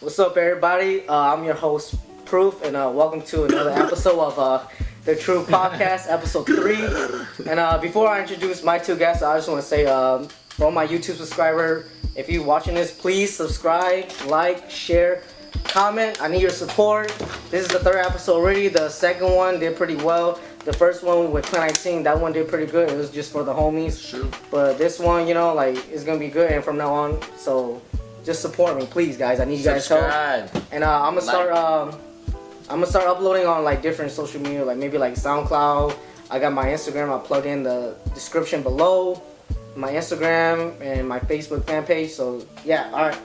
What's up, everybody? I'm your host, Troof, and welcome to another episode of the Troof Podcast, episode 3. And before I introduce my two guests, I just want to say, for all my YouTube subscribers, if you're watching this, please subscribe, like, share, comment. I need your support. This is the 3rd episode already. The second one did pretty well. The first one with 2019, that one did pretty good. It was just for the homies. Sure. But this one, it's gonna be good, and from now on, so just support me, please, guys. I need you guys' help. And I'm gonna start uploading on different social media, maybe SoundCloud. I got my Instagram. I'll plug in the description below. My Instagram and my Facebook fan page. So yeah, all right.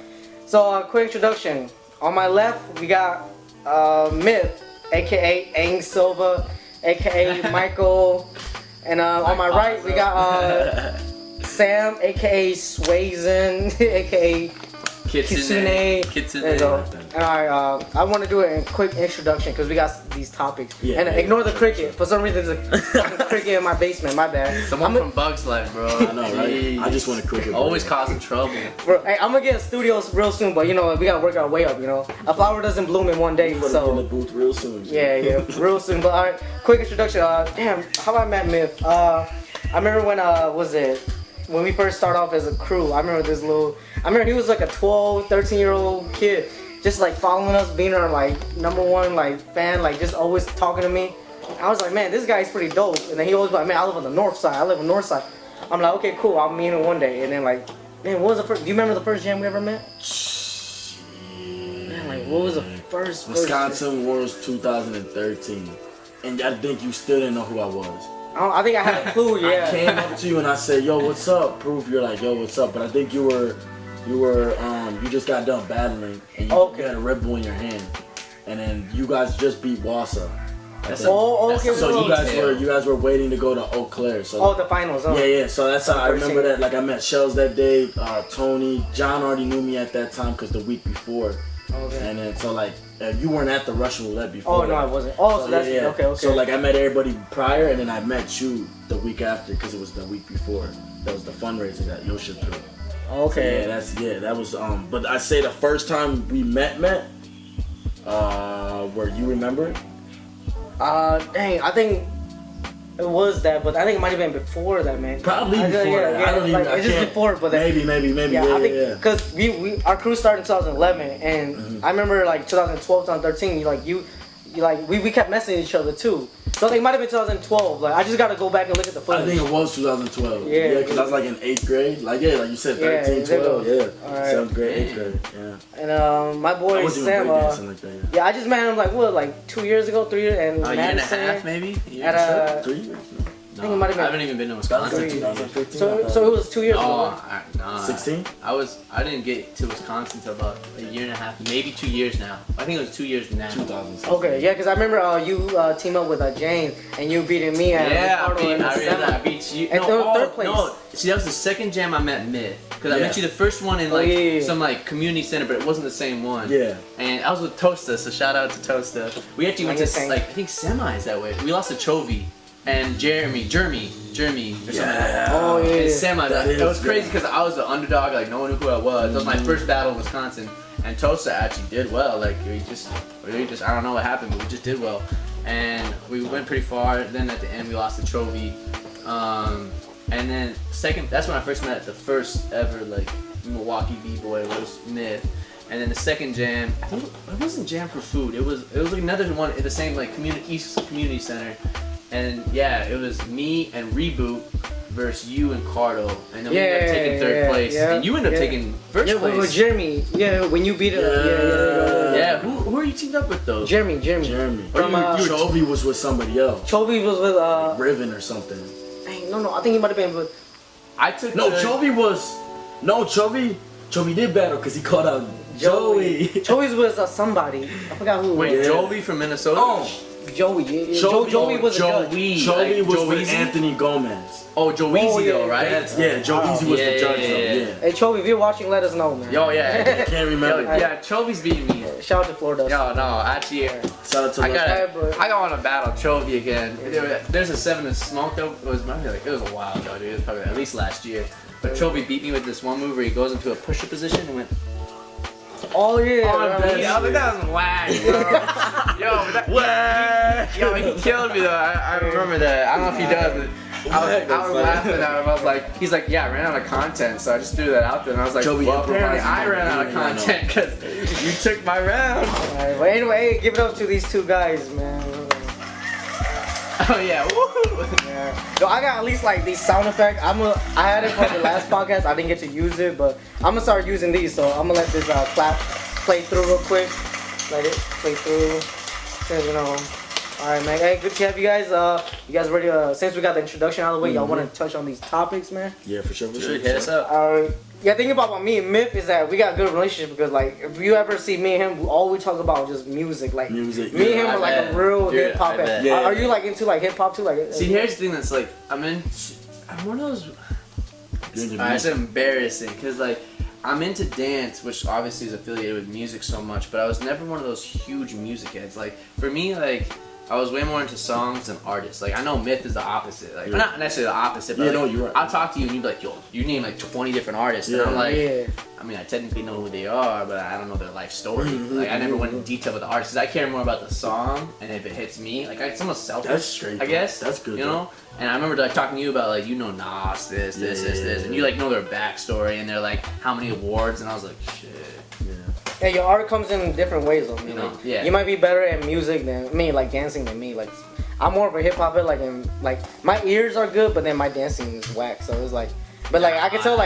So quick introduction. On my left, we got Myth, aka Ang Silva, aka Michael, and on my right we got Sam, aka Swayzen, aka Kitsune. There you go. Alright, I want to do a quick introduction because we got these topics. Ignore the cricket. For some reason, there's a fucking cricket in my basement. My bad. Someone from Bugs Life, bro. I know, right? I just want a cricket. Always causing trouble. Bro, hey, I'm gonna get a studio real soon, but we gotta work our way up. A flower doesn't bloom in one day, so in the booth real soon. Yeah, real soon. But alright, quick introduction. Damn, how I met Myth. I remember when we first started off as a crew. I remember he was like a 12, 13-year-old kid, just following us, being our number one fan, just always talking to me. I was like, man, this guy's pretty dope. And then he always like, man, I live on the north side. I'm like, okay, cool, I'll meet him one day. And then man, what was the first? Do you remember the first jam we ever met? Man, what was the first? Wisconsin was 2013, and I think you still didn't know who I was. I think I had a clue. Yeah. I came up to you and I said, "Yo, what's up?" Proof. You're like, "Yo, what's up?" But I think you just got done battling and you had a Red Bull in your hand, and then you guys just beat Wassa. Okay. So you guys were waiting to go to Eau Claire. So the finals. Oh. Yeah. So that's how I remember that. I met Shells that day. Tony, John already knew me at that time because the week before. Okay. And then you weren't at the Russian Roulette before. Oh no, I wasn't. Oh, so that's okay. So I met everybody prior, and then I met you the week after because it was the week before. That was the fundraiser that Yosha threw. Okay. So that was But I say the first time we met, where you remember? Dang, I think it was that, but I think it might have been before that, man. Probably before. I don't even. It's just before, but maybe. Yeah, I think because our crew started in 2011, and I remember 2012, 2013. We kept messaging each other too. So I think it might have been 2012. I just gotta go back and look at the footage. I think it was 2012. Yeah, because I was in 8th grade. Like you said, 13, 12. Yeah. All right. 7th grade, 8th grade. Yeah. And my boy Sam. Yeah, I just met him 2 years ago, 3 years, and a year and a half maybe. 3 years. I think it might have been. I haven't even been to Wisconsin. 2015. So it was 2 years ago. Nah. 16? I didn't get to Wisconsin until about a year and a half, maybe 2 years now. I think it was 2 years now. 2016. Okay, yeah, because I remember you team up with James and you beating me at I beat you. And third place. No, see, that was the second jam I met Myth. Because I met you the first one in some community center, but it wasn't the same one. Yeah. And I was with Tosta, so shout out to Tosta. We actually went to I think semis that way. We lost to Chovy and Jeremy or something like that. Oh yeah. And semis. It was crazy because I was the underdog. No one knew who I was. That was my first battle in Wisconsin. And Tosta actually did well. We just I don't know what happened, but we just did well. And we went pretty far. Then at the end we lost to Chovy. And then that's when I first met the first ever Milwaukee B-boy was Myth. And then the second jam, I think it wasn't Jam for Food. It was another one at the same East Community Center. And yeah, it was me and Reboot versus you and Cardo. And then we ended up taking 3rd place. And you ended up taking 1st place. Yeah, with Jeremy. Yeah, when you beat him. Yeah. Who are you teamed up with though? Jeremy. From Chovy was with somebody else. Chovy was with Riven or something. No, I think he might have been with. Chovy did battle because he called out Joey. Joey's was somebody. I forgot who. Wait, Joey from Minnesota? Oh, Joey. Joey was a judge. Joey was with Anthony Gomez. Oh, Joeezy though, right? Joeezy was the judge though. Yeah. Hey, Chovy, if you're watching, let us know, man. Yo, yeah. I can't remember. Yeah, Chovy's beating me. Shout out to Florida. Yo, no, actually, shout out to I want to battle Chovy again. There's a 7 in Smoke though. It was a while ago, dude. It was probably at least last year. But Chovy beat me with this one move where he goes into a push-up position and went. Oh yeah. I was like, that was whack, bro. Yo, he killed me though. I remember that. I don't know if he does, but I was laughing at him. I was like, he's like, yeah, I ran out of content, so I just threw that out there. And I was like, well, apparently I ran out of content because you took my round. Alright, but anyway, give it up to these two guys, man. Oh yeah, woo! Yeah. Yo, I got at least like these sound effects. I had it for the last podcast. I didn't get to use it, but I'm gonna start using these. So I'm gonna let this clap play through real quick. Let it play through. So, you know. All right, man. Hey, good to have you guys. You guys ready? Since we got the introduction out of the way, y'all want to touch on these topics, man? Yeah, for sure. Hit us up. Yeah, thing about me and Myth is that we got a good relationship because, like, if you ever see me and him, all we talk about is just music. Like, music. Me and him are like a real hip hop. Yeah. Are you like into like hip hop too? Like, see, here's the thing that's like, I'm one of those. It's embarrassing because like I'm into dance, which obviously is affiliated with music so much, but I was never one of those huge music heads. Like for me, like I was way more into songs than artists. Like I know Myth is the opposite. Like not necessarily the opposite, but like, you're right. I'll talk to you and you'd be like, yo, you name like 20 different artists, and I'm like, I mean, I technically know who they are, but I don't know their life story. Like I never went in detail with the artists. I care more about the song, and if it hits me, like it's almost selfish. That's straight. I guess that's good. You know. And I remember like talking to you about like Nas, this, and you like know their backstory and they're like how many awards, and I was like, shit. Yeah, your art comes in different ways, though. You know, yeah. You might be better at music than me, like dancing than me. Like, I'm more of a hip hop head. Like my ears are good, but then my dancing is whack. So it's like, but like I can tell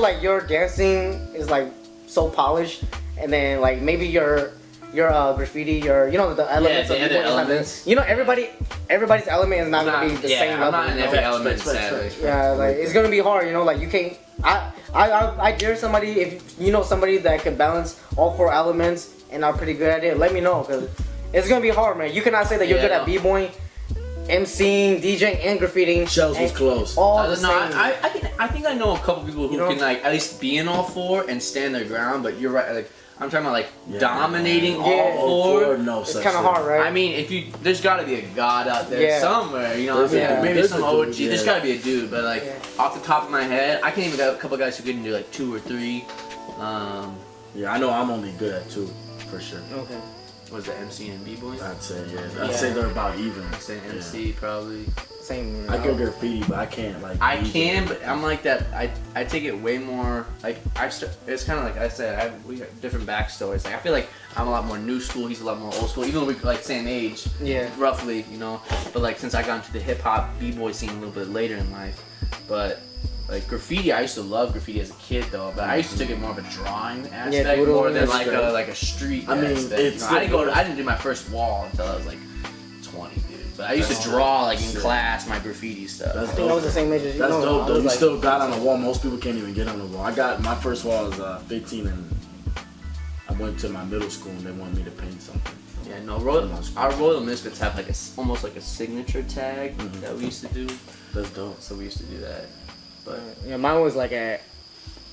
like your dancing is like so polished, and then like maybe your graffiti, the elements of the elements. You know, everybody's element is not gonna be the same level. I'm not in every element, sadly. Yeah, like it's gonna be hard. You know, like you can't. I dare somebody, if you know somebody that can balance all 4 elements and are pretty good at it, let me know, because it's gonna be hard, man. You cannot say that you're good at b-boying, MCing, DJing, and graffitiing. Shells was close. All the same. I think I know a couple people who can like at least be in all 4 and stand their ground, but you're right, like I'm talking about like dominating all 4. No, it's kind of hard, right? I mean, there's got to be a god out there somewhere, you know what I'm saying? Maybe some OG. There's got to be a dude, but like off the top of my head, I can't even got a couple guys who can do like 2 or 3. Yeah, I know I'm only good at 2, for sure. Okay. Was the MC and B-boy? I'd say I'd say they're about even. I'd say MC probably. Same. I go graffiti, but I can't like. I can, but I'm like that. I take it way more like it's kind of like I said. We got different backstories. Like I feel like I'm a lot more new school. He's a lot more old school. Even though we're like same age. Yeah. Roughly, you know. But like since I got into the hip hop b-boy scene a little bit later in life, but. Like graffiti, I used to love graffiti as a kid though, but I used to take it more of a drawing aspect more than like a street aspect. It's I didn't do my first wall until I was like 20, dude. But I used to draw like in class my graffiti stuff. I think I was the same age as you. That's dope though. You still got on the wall. Most people can't even get on the wall. I got my first wall was 15, and I went to my middle school and they wanted me to paint something. Yeah, no, our Royal Misfits have like almost like a signature tag that we used to do. That's dope. So we used to do that. But yeah, mine was like at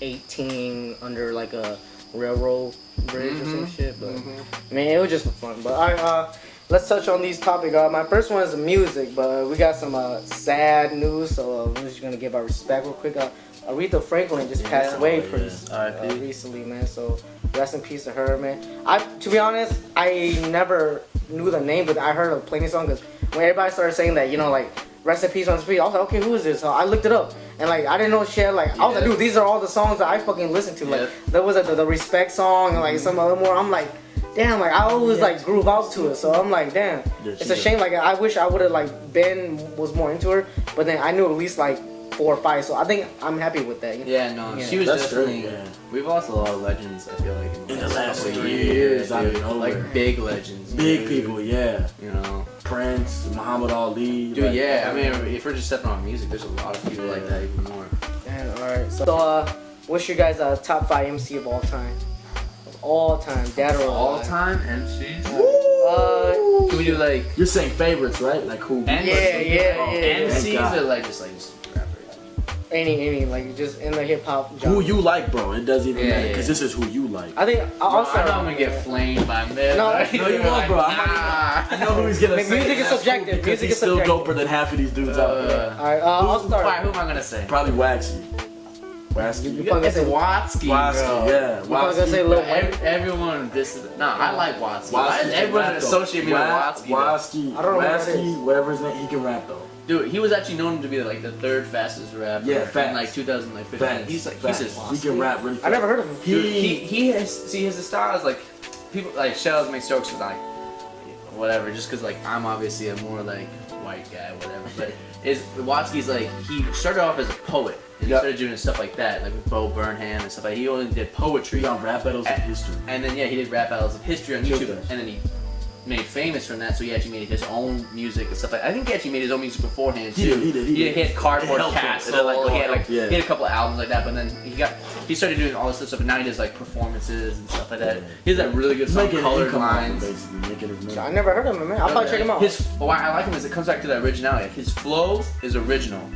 18 under like a railroad bridge or some shit. But I mean, it was just for fun. But alright, let's touch on these topics. My first one is music, but we got some sad news, so we're just gonna give our respect real quick. Aretha Franklin just passed away recently, man. So rest in peace to her, man. To be honest, I never knew the name, but I heard a plenty song because when everybody started saying that, like. Rest in peace on the street. I was like, okay, who is this? So I looked it up, and like I didn't know shit. Like I was like, dude, these are all the songs that I fucking listen to. Like there was the Respect song and like some other more. I'm like, damn, like I always like groove out to it. So I'm like, damn, it's a shame. Like I wish I would have like was more into her, but then I knew at least like 4 or 5. So I think I'm happy with that. She was definitely. We've lost a lot of legends. I feel like in the last 3 years, like big legends, big people, You know. Prince, Muhammad Ali. Dude, I mean, if we're just stepping on music, there's a lot of people like that, even more. And alright, so what's your guys' top 5 MC of all time? Dead or alive? All time MCs? Can we do like? You're saying favorites, right? Like who? MCs are like just rappers. Any, like just in the hip hop genre. Who you like, bro? It doesn't even matter because this is who you like. I think I'll start. I know I'm gonna get flamed by Myth. No, you won't, bro. I know who he's gonna say. Music is subjective. Because he's still doper than half of these dudes out there. Alright, I'll start. Alright, who am I gonna say? Probably Waxy. Watsky. You probably It's say Watsky, bro. Yeah. You probably gonna say Lil Wayne. Everyone, this is I like Watsky. Watsky Everyone can rap, associate me with Watsky. Watsky. I don't know what that Watsky, is. whatever his name, he can rap though. Dude, he was actually known to be like the third fastest rapper in like 2015. Facts. He's He can rap really fast. I never heard of him. Dude, he has his style is like people like Shells make jokes with like whatever just because like I'm obviously a more like white guy whatever but Watsky's like he started off as a poet and he started doing stuff like that like with Bo Burnham and stuff like he only did poetry. He on Rap Battles of History. And then he did Rap Battles of History on YouTube and then he made famous from that, so he actually made his own music and stuff like that. I think he actually made his own music beforehand too. He had Cardboard Castle, he had a couple of albums like that, but then he started doing all this stuff and now he does like performances and stuff like that. He has that really good song, Colored Lines. Basically, making his money. I never heard of him, man. I'll probably check him out. Why I like him is it comes back to the originality. His flow is original.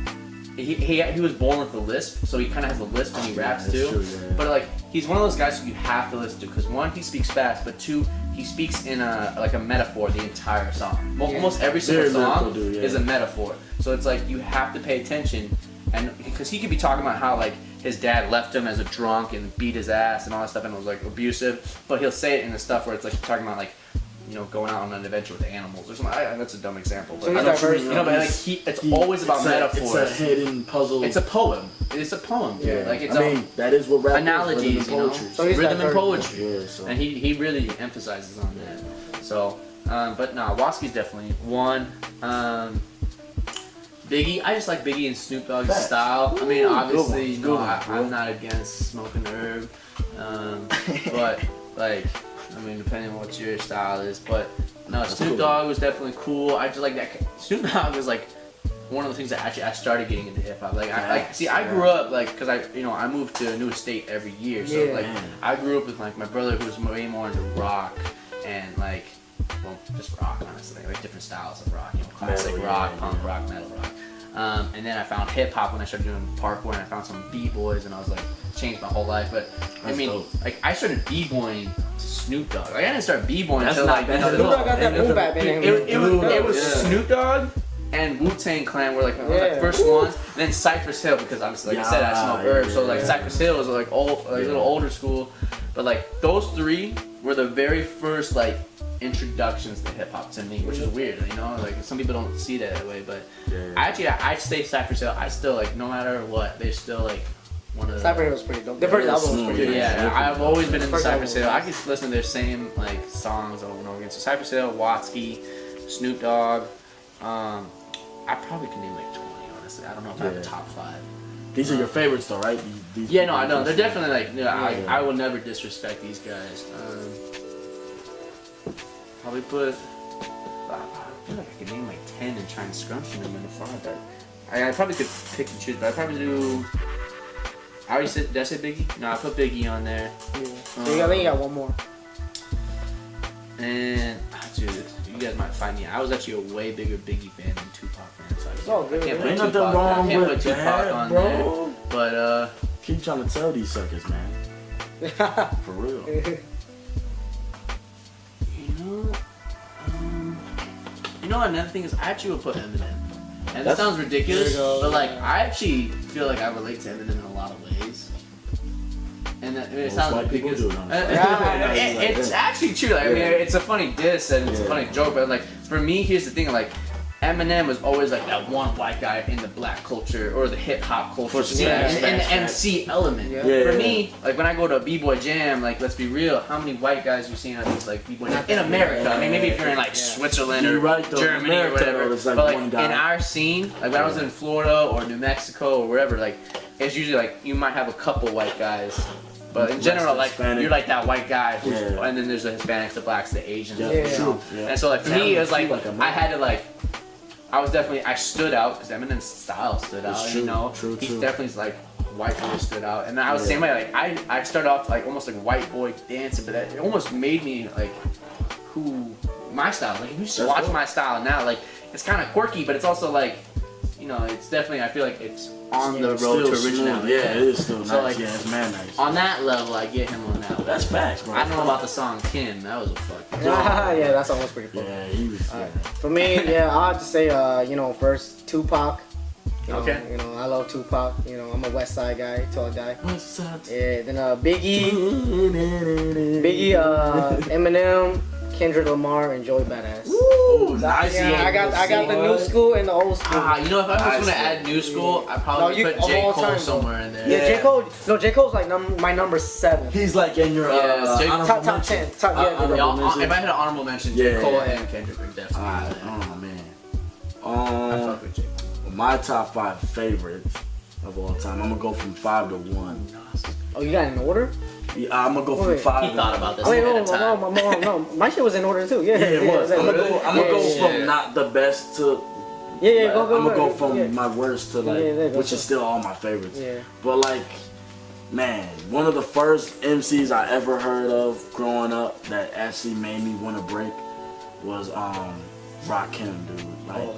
He was born with a lisp, so he kind of has a lisp when he raps too. True, yeah. But like he's one of those guys who you have to listen to because one, he speaks fast, but two, he speaks in a metaphor the entire song. Almost every single song is a metaphor. So it's like you have to pay attention, and because he could be talking about how like his dad left him as a drunk and beat his ass and all that stuff and was like abusive, but he'll say it in the stuff where it's like talking about like. Going out on an adventure with animals or something. That's a dumb example, but So I know, but like it's always about metaphors. It's a hidden puzzle. It's a poem. It's a poem. Yeah. Like it's that is what rap analogies, is, rhythm and poetry. So he's rhythm and diverse. poetry. Yeah, so. And he really emphasizes on that. So, but no, Watsky's definitely one. Biggie, I just like Biggie and Snoop Dogg's style. I mean, obviously, I'm not against smoking herb, but like. I mean, depending on what your style is, but no, Snoop Dogg was definitely cool. I just like that. Snoop Dogg was like one of the things that actually I started getting into hip hop. Like, I grew up like because I moved to a new state every year, so like I grew up with like my brother who was way more into rock and like just rock honestly, like different styles of rock, classic rock, punk rock, metal rock. And then I found hip hop when I started doing parkour, and I found some b-boys, and I was like, changed my whole life. But I mean, like I started b-boying Snoop Dogg. Like I didn't start b-boying until like Snoop Dogg got that boom bap in him. It was Snoop Dogg and Wu-Tang Clan were like one of the first ones. And then Cypress Hill because obviously like I said I smoke herbs, so like Cypress Hill was like old, like a little older school. But like those three were the very first like introductions to hip hop to me, which is weird, like some people don't see that way, but I stay Cypress Hill. I still like no matter what, they're still like one of the Cypress Hill was pretty dope. The first album was pretty good. Yeah, I've always been into Cypress Hill. I could listen to their same like songs over and over again. So Cypress Hill, Watsky, Snoop Dogg. I probably can name like 20 honestly. I don't know if I have a top 5. These are your favorites though, right? These no, I know. They're definitely like I will never disrespect these guys. Probably put. I feel like I could name like 10 and try and scrunch them into 5. I probably could pick and choose, but I probably do. I already said. Did I say Biggie? No, I put Biggie on there. Yeah. So I think you got one more. And dude, you guys might find me. I was actually a way bigger Biggie fan than Tupac fan. So I can't put Ain't Tupac. nothing wrong I can't with put Tupac that, on bro. there. But keep trying to tell these suckers, man. For real. Another thing is I actually would put Eminem. And that sounds ridiculous, but like I actually feel like I relate to Eminem in a lot of ways. And it sounds ridiculous. It's actually true. Like, I mean, it's a funny diss and it's a funny joke, but like for me, here's the thing: like Eminem was always like that one white guy in the black culture or the hip hop culture, and the MC element. For me, like when I go to a b-boy jam, like let's be real, how many white guys you seen at these like b-boy jams in America? I mean, maybe if you're in like Switzerland or Germany or whatever, but like in our scene, like when I was in Florida or New Mexico or wherever, like it's usually like you might have a couple white guys. But in general, like Hispanic. You're like that white guy, and then there's the Hispanics, the blacks, the Asians. And so like for me, it was like I had to like. I stood out because Eminem's style stood out. He definitely like white boy stood out, and I was the same way. Like I started off like almost like white boy dancing, but it almost made me like my style. Like if you just watch my style now, like it's kind of quirky, but it's also like it's definitely I feel like it's on the road to originality. Yeah, it is still nice. So like, it's man nice. On that level, I get him on that level. That's facts, bro. I know about the song Kim. That was a fucking. Yeah, that song was pretty fun. Yeah, he was. For me, I'll just say, first Tupac, Okay. You know, I love Tupac. You know, I'm a West Side guy, tall guy. West Side. Yeah. Then Biggie, Eminem, Kendrick Lamar, and Joey Badass. Ooh, nice. Yeah, I got the new school and the old school. You know, if I was gonna add new school, I'd probably put J. Cole somewhere in there. Yeah, J. Cole. No, J. Cole's like my number 7. He's like in your top 10. Top, if I had an honorable mention, J. Cole and Kendrick are definitely. Oh man. I fuck with J. Cole. My top 5 favorites of all time. I'm gonna go from 5 to 1. Oh, you got it in order? Yeah, I'm gonna go from 5. He thought about this. Wait, no. My shit was in order too. Yeah, it was. I'm gonna go Yeah. from not the best to. Yeah, go. I'm gonna go from my worst to like, which is still all my favorites. Yeah. But like, man, one of the first MCs I ever heard of growing up that actually made me want to break was Rakim, dude. Like,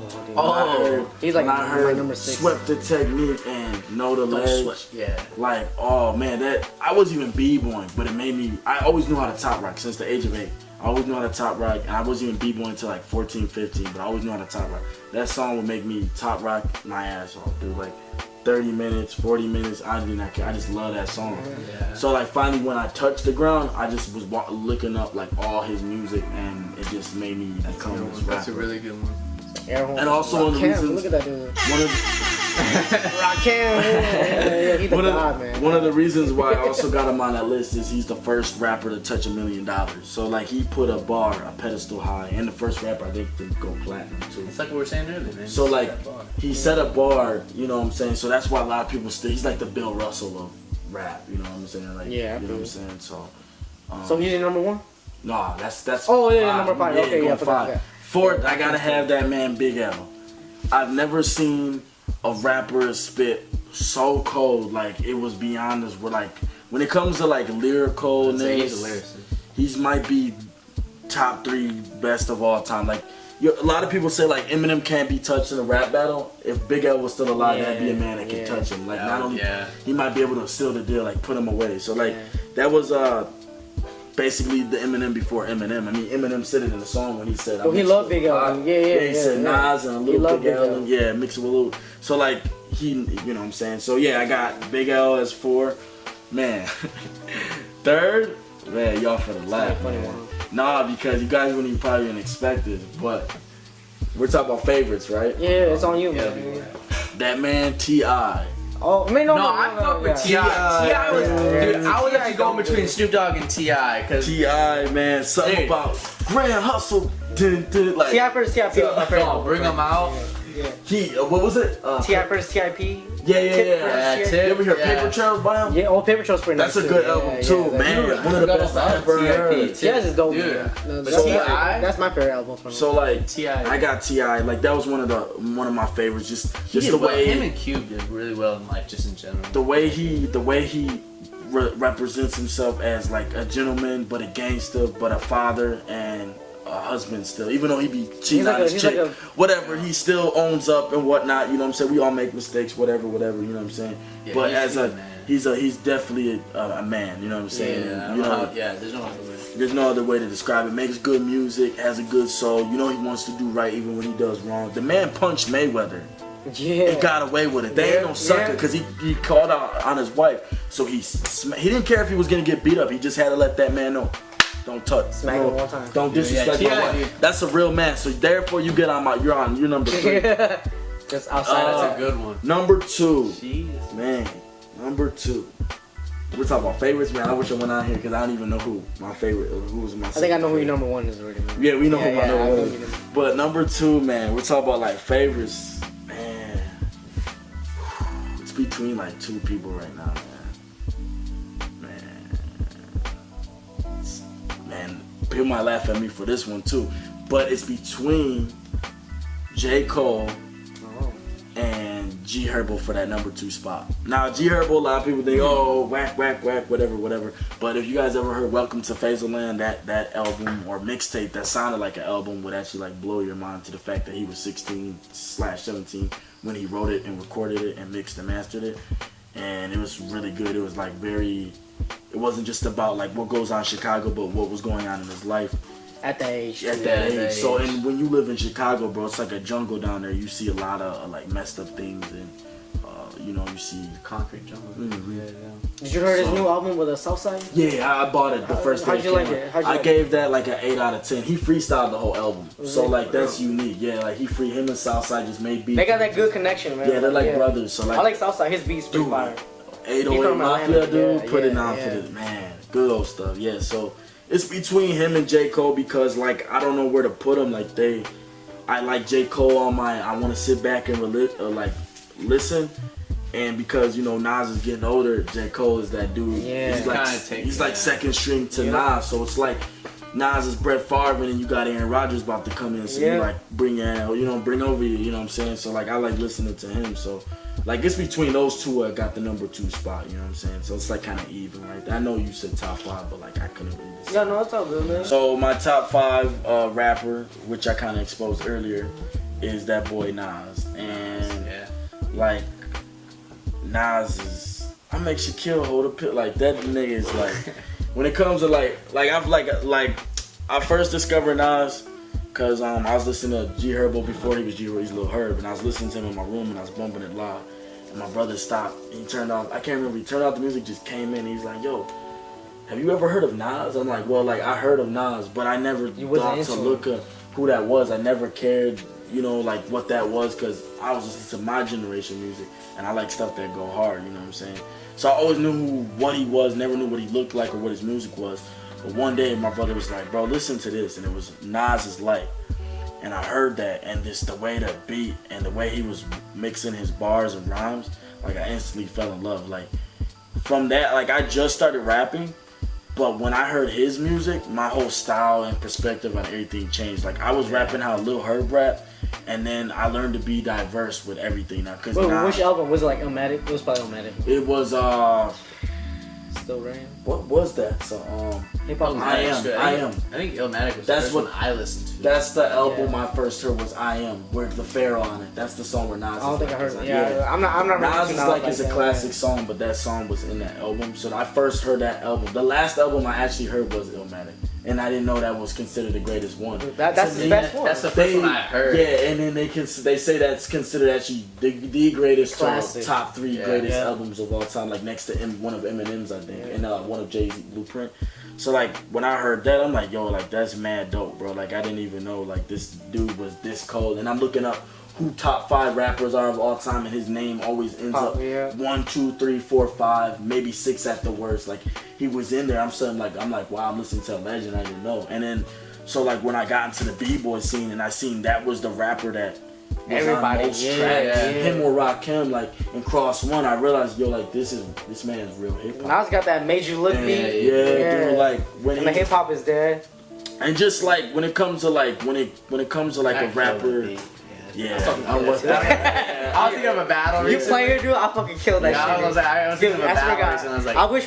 he's like I heard number 6. Swept the Technique and Know the Ledge. Yeah. Like, oh man, that I wasn't even b-boying, but it made me. I always knew how to top rock since the age of 8. I always knew how to top rock, and I wasn't even b-boying until like 14, 15, but I always knew how to top rock. That song would make me top rock my ass off, dude. Like 30 minutes, 40 minutes, I just love that song. Yeah. So like finally when I touched the ground, I just was looking up like all his music, and it just made me become this rapper. That's a really good one. And also one of the reasons, look at that dude. One of the reasons why I also got him on that list is he's the first rapper to touch $1 million. So like he put a pedestal high, and the first rapper I think to go platinum too. It's like what we were saying earlier, man. So like he set a bar, you know what I'm saying? So that's why a lot of people still, he's like the Bill Russell of rap, you know what I'm saying? Like, yeah, you know what I'm saying? So so he's your number 1? No, that's oh yeah, number 5. Yeah, Okay, yeah, 5. Fourth, I gotta have that man Big L. I've never seen a rapper spit so cold, like it was beyond us. We're like, when it comes to like lyricalness, he's might be top 3 best of all time. Like a lot of people say like Eminem can't be touched in a rap battle. If Big L was still alive, that'd be a man that could touch him. Like not only he might be able to seal the deal, like put him away. So like that was basically the Eminem before Eminem. I mean, Eminem said it in the song when he said, he loved Big L. He said Nas and a little Big L. And mix it with a little. So, like, you know what I'm saying? So, yeah, I got Big L as 4. Man. Third, man, y'all for the laugh. Nah, because you guys wouldn't even probably even expect it. But we're talking about favorites, right? Yeah, it's on you, man. That man, T.I. Oh, man, no, I fuck with T.I. T.I. was, dude, I was actually going between Snoop Dogg and T.I. T.I., man, something about Grand Hustle. Like, T.I. first T.I.P. Bring him out. Yeah. What was it? T.I. first T.I.P. Yeah. You ever hear Paper Trails by him? Yeah, Paper Trails pretty nice. That's a good album too, man. One of the best I ever heard. T.I.'s is dope, dude. That's my favorite album from him. So like, T.I. I got T.I. Like that was one of my favorites. Just the way way him and Cube did really well in life, just in general. The way he represents himself as like a gentleman, but a gangster, but a father and a husband still. Even though he be cheating on his chick, whatever, he still owns up and whatnot. You know what I'm saying? We all make mistakes, whatever. You know what I'm saying? Yeah, but he's definitely a man. You know what I'm saying? Yeah, there's no other way. There's no other way to describe it. Makes good music, has a good soul. You know he wants to do right even when he does wrong. The man punched Mayweather. Yeah. He got away with it. They ain't no sucker because he called out on his wife. So he didn't care if he was gonna get beat up. He just had to let that man know. Don't touch. Smack him one time. Don't disrespect my wife. That's a real man. So therefore you get on you're number 3. Just outside. That's a good one. Number 2. Jeez. Man. Number 2. We're talking about favorites, man. I wish I went out here because I don't even know who my favorite. Who was my? I think I know who your number 1 is already. Man. Yeah, we know who my number 1 is. But number 2, man. We're talking about like favorites. Man, it's between like 2 people right now, man. People might laugh at me for this one too, but it's between J. Cole and G Herbo for that number 2 spot. Now G Herbo, a lot of people think, oh, whack, whatever. But if you guys ever heard Welcome to Fazelland, that album or mixtape that sounded like an album would actually like blow your mind to the fact that he was 16/17 when he wrote it and recorded it and mixed and mastered it. And it was really good. It was like it wasn't just about like what goes on in Chicago, but what was going on in his life. At that age. At that age. So, and when you live in Chicago, bro, it's like a jungle down there. You see a lot of like messed up things, and you know, you see concrete jungle. Mm-hmm. Did you hear his new album with a Southside? Yeah, I bought it the first day. How'd you like it? I gave that like an 8 out of 10. He freestyled the whole album, so like that's unique. Yeah, like him and Southside just made beats. They got that good connection, man. Yeah, they're like brothers. So like I like Southside. His beats pretty fire. 808 Mafia, dude, put it on for this man. Good old stuff. Yeah, so it's between him and J. Cole because like I don't know where to put him. Like I like J. Cole on my. I want to sit back and listen. And because you know Nas is getting older, J. Cole is that dude. Yeah, he's like second string to Nas, so it's like Nas is Brett Favre, and then you got Aaron Rodgers about to come in, so you like bring over you. You know what I'm saying? So like I like listening to him. So like it's between those two. I got the number 2 spot. You know what I'm saying? So it's like kind of even, right? I know you said top 5, but like I couldn't really decide. Yeah, no, it's all good, man. So my top 5 rapper, which I kind of exposed earlier, is that boy Nas, and like. Nas is, I make Shaquille hold a pill. Like that nigga is like, when it comes to like I first discovered Nas because I was listening to G Herbo before he was G Herbo, he's Lil Herb, and I was listening to him in my room and I was bumping it loud, and my brother stopped and he turned off. I can't remember. He turned off the music, just came in. And he's like, "Yo, have you ever heard of Nas?" I'm like, "Well, like I heard of Nas, but I never thought to look up who that was. I never cared." You know, like what that was, because I was listening to my generation music and I like stuff that go hard, you know what I'm saying? So I always knew what he was, never knew what he looked like or what his music was. But one day my brother was like, "Bro, listen to this," and it was Nas's Light. And I heard that, and just the way the beat and the way he was mixing his bars and rhymes, like I instantly fell in love. Like from that, like I just started rapping, but when I heard his music, my whole style and perspective on everything changed. Like I was rapping how Lil Herb rap, and then I learned to be diverse with everything now. Cause which album was it? Like Illmatic? It was probably Illmatic. It was Still Rain. What was that? So Hip Hop. I Am. I think Illmatic was That's the first what one I listened to. That's the album I first heard was I Am, with the Pharaoh on it. That's the song where Nas. I don't think I heard it. Yeah, I'm not. Nas is like it's a classic song, but that song was in that album. So I first heard that album. The last album I actually heard was Illmatic, and I didn't know that was considered the greatest one. That's the best one. That's the first one I heard. Yeah, and then they say that's considered actually the greatest top 3 greatest albums of all time, like next to one of Eminem's, I think, and one of Jay-Z, Blueprint. So like when I heard that, I'm like, yo, like that's mad dope, bro. Like I didn't even know like this dude was this cold. And I'm looking up who top 5 rappers are of all time, and his name always ends up 1, 2, 3, 4, 5, maybe 6 at the worst. Like he was in there. I'm like, wow, I'm listening to a legend I didn't know. And then so like when I got into the b-boy scene and I seen that was the rapper that was everybody on most tracks, him or Rakim, like in Cross One, I realized, yo, like this man's real hip hop. Nas got that major look beat. Dude, like when the hip hop is there. And just like when it comes to like when it comes to like a rapper. Yeah, I was thinking of a battle. You playing, dude? I fucking killed that shit. I was thinking of a battle, and I was like, I wish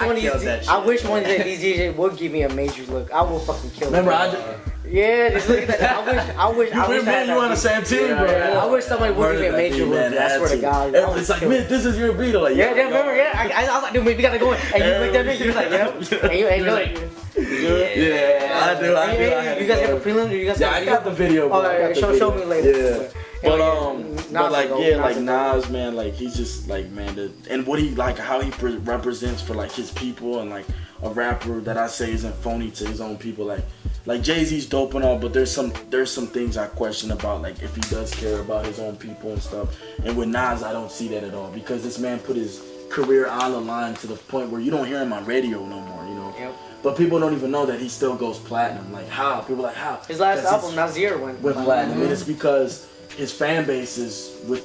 one of these DJs would give me a major look. I will fucking kill. Remember, just look at that. I wish. You on the same team, bro. I wish somebody would give me a major look. I swear to God. It's like, man, this is your beat. Like, remember? I was like, dude, we gotta go in. And you looked at me, you was like, yep. And you ain't like. I do. You guys got the prelim? I got the video. Alright, show me later. Yeah. But like Nas, man, like he's just like, man, and what he like, how he represents for like his people, and like a rapper that I say isn't phony to his own people. Like Jay-Z's dope and all, but there's some things I question about, like if he does care about his own people and stuff. And with Nas, I don't see that at all, because this man put his career on the line to the point where you don't hear him on radio no more, you know. Yep. But people don't even know that he still goes platinum. Like how? People are like how? His last album, Nasir, went platinum, and it's because his fan base is with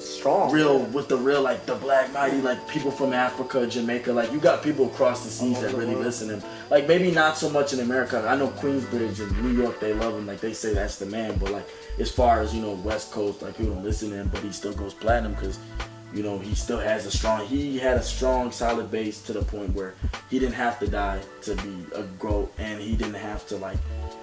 the real like the Black Mighty, like people from Africa, Jamaica, like you got people across the seas that really listen to him. Like maybe not so much in America. I know Queensbridge and New York, they love him, like they say that's the man. But like as far as, you know, West Coast, like people don't listen to him, but he still goes platinum because, you know, he still has he had a strong, solid base to the point where he didn't have to die to be a GOAT, and he didn't have to like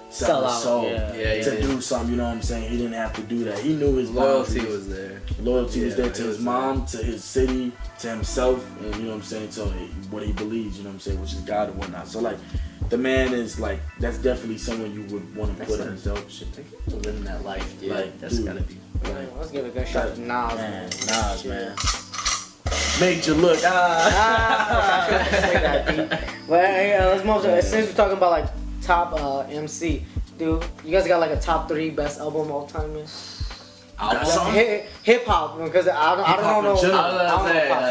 sell his soul to do something, you know what I'm saying? He didn't have to do that. He knew his loyalty was there. Loyalty was there to his mom, to his city, to himself, and you know what I'm saying, to what he believes, you know what I'm saying, which is God and whatnot. So like the man is like, that's definitely someone you would want to put in. Dope shit. Living that life, dude. Like, That's dude, gotta be. Man, let's give a good shot to Nas. Man, Nas, man. Made you look. But let's move to, since we're talking about like top MC, dude, you guys got like a top 3 best album of all time, man? Hip hop, because I don't know.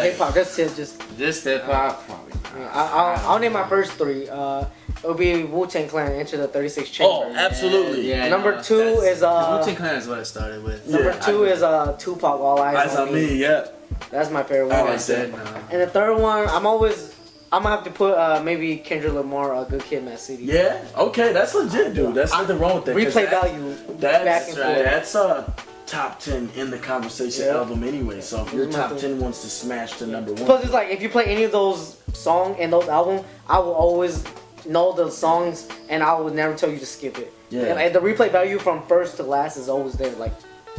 Hip hop. Just hip hop, probably. I'll name my first 3. It would be Wu-Tang Clan, Enter the 36 Chamber. Oh, absolutely. Yeah, number 2 is Wu-Tang Clan is what it started with. Number 2 is Tupac, All Eyes on Me. Yeah. That's my favorite one. I said. And the third one, I'm gonna have to put maybe Kendrick Lamar, Good Kid, Mad City. Yeah. Okay, that's legit, dude. That's nothing wrong with that. Replay value. Back and forth. That's a top 10 in the conversation album anyway. So if your top 10 wants to smash to number 1. Plus, it's like if you play any of those songs in those albums, I will always know the songs and I would never tell you to skip it. Yeah. And the replay value from first to last is always there.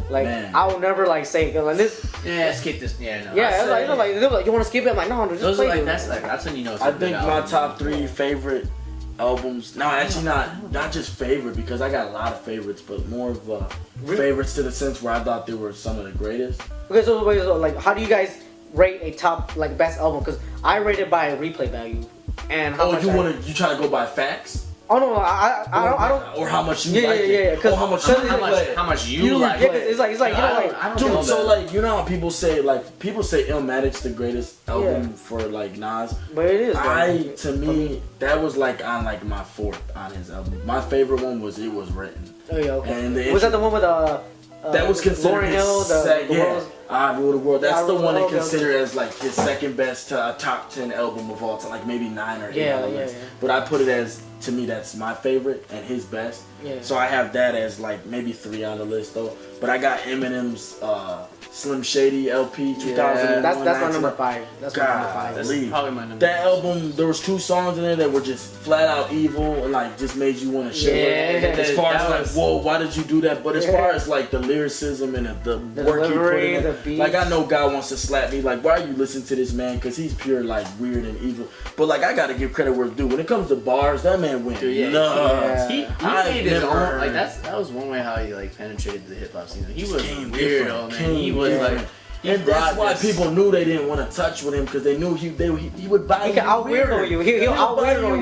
Like man. I will never like say like this. Yeah, skip this. Yeah, no. Yeah, it's like you want to skip it? I'm like, no, just play it. That's when you know. It's I think my top 3 favorite albums. No, actually not just favorite, because I got a lot of favorites, but more of favorites to the sense where I thought they were some of the greatest. Okay, so like, how do you guys rate a top like best album? Because I rate it by replay value and how much. You try to go by facts? Oh no, I don't. Or how much you like it. Yeah. Or how much you like it. It's like you know, like, I don't know so that. like, you know how people say Illmatic's the greatest album for like Nas. But it is. To me, that was like on like my 4th on his album. My favorite one was It Was Written. Oh yeah, okay. And was that the one with that was considered Lauryn Hill, I Rule the World. That's the one they consider as like his second best top 10 album of all time, like maybe 9 or 8. Yeah. But I put it as, to me, that's my favorite and his best. Yeah. So I have that as like maybe 3 on the list though. But I got Eminem's Slim Shady LP 2001. That's my number 5. That's my number 5. That's probably my number. That album, there was 2 songs in there that were just flat out evil and like just made you want to shiver. As far as like, whoa, why did you do that? But as far as like the lyricism and the work he put in it, like I know God wants to slap me. Like, why are you listening to this man? Because he's pure like weird and evil. But like, I gotta give credit where it's due. When it comes to bars, that man went nuts. He made his own. Like that was one way how he like penetrated the hip hop scene. He was weird, man. He was like. And that's why people knew they didn't want to touch with him, because they knew he would buy you. He can out weirdo you. He'll out weirdo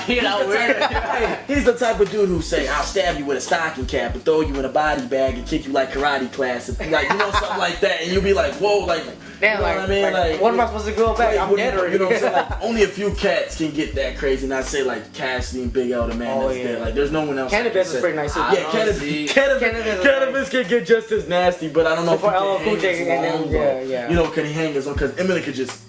you. He's the type of dude who say, "I'll stab you with a stocking cap and throw you in a body bag and kick you like karate class," and like, you know, something like that, and you'll be like, "Whoa, like." Damn, you know what I mean? Like, what am I supposed to go back? I'm dead already. You know what I'm saying? Like, only a few cats can get that crazy, and I say like Cassidy and Big L, the man that's dead. Like, there's no one else. Cannabis is pretty nice too. Yeah, cannabis can get just as nasty, but I don't know if he can hang his own, you know, can he hang his own? Because Eminem could just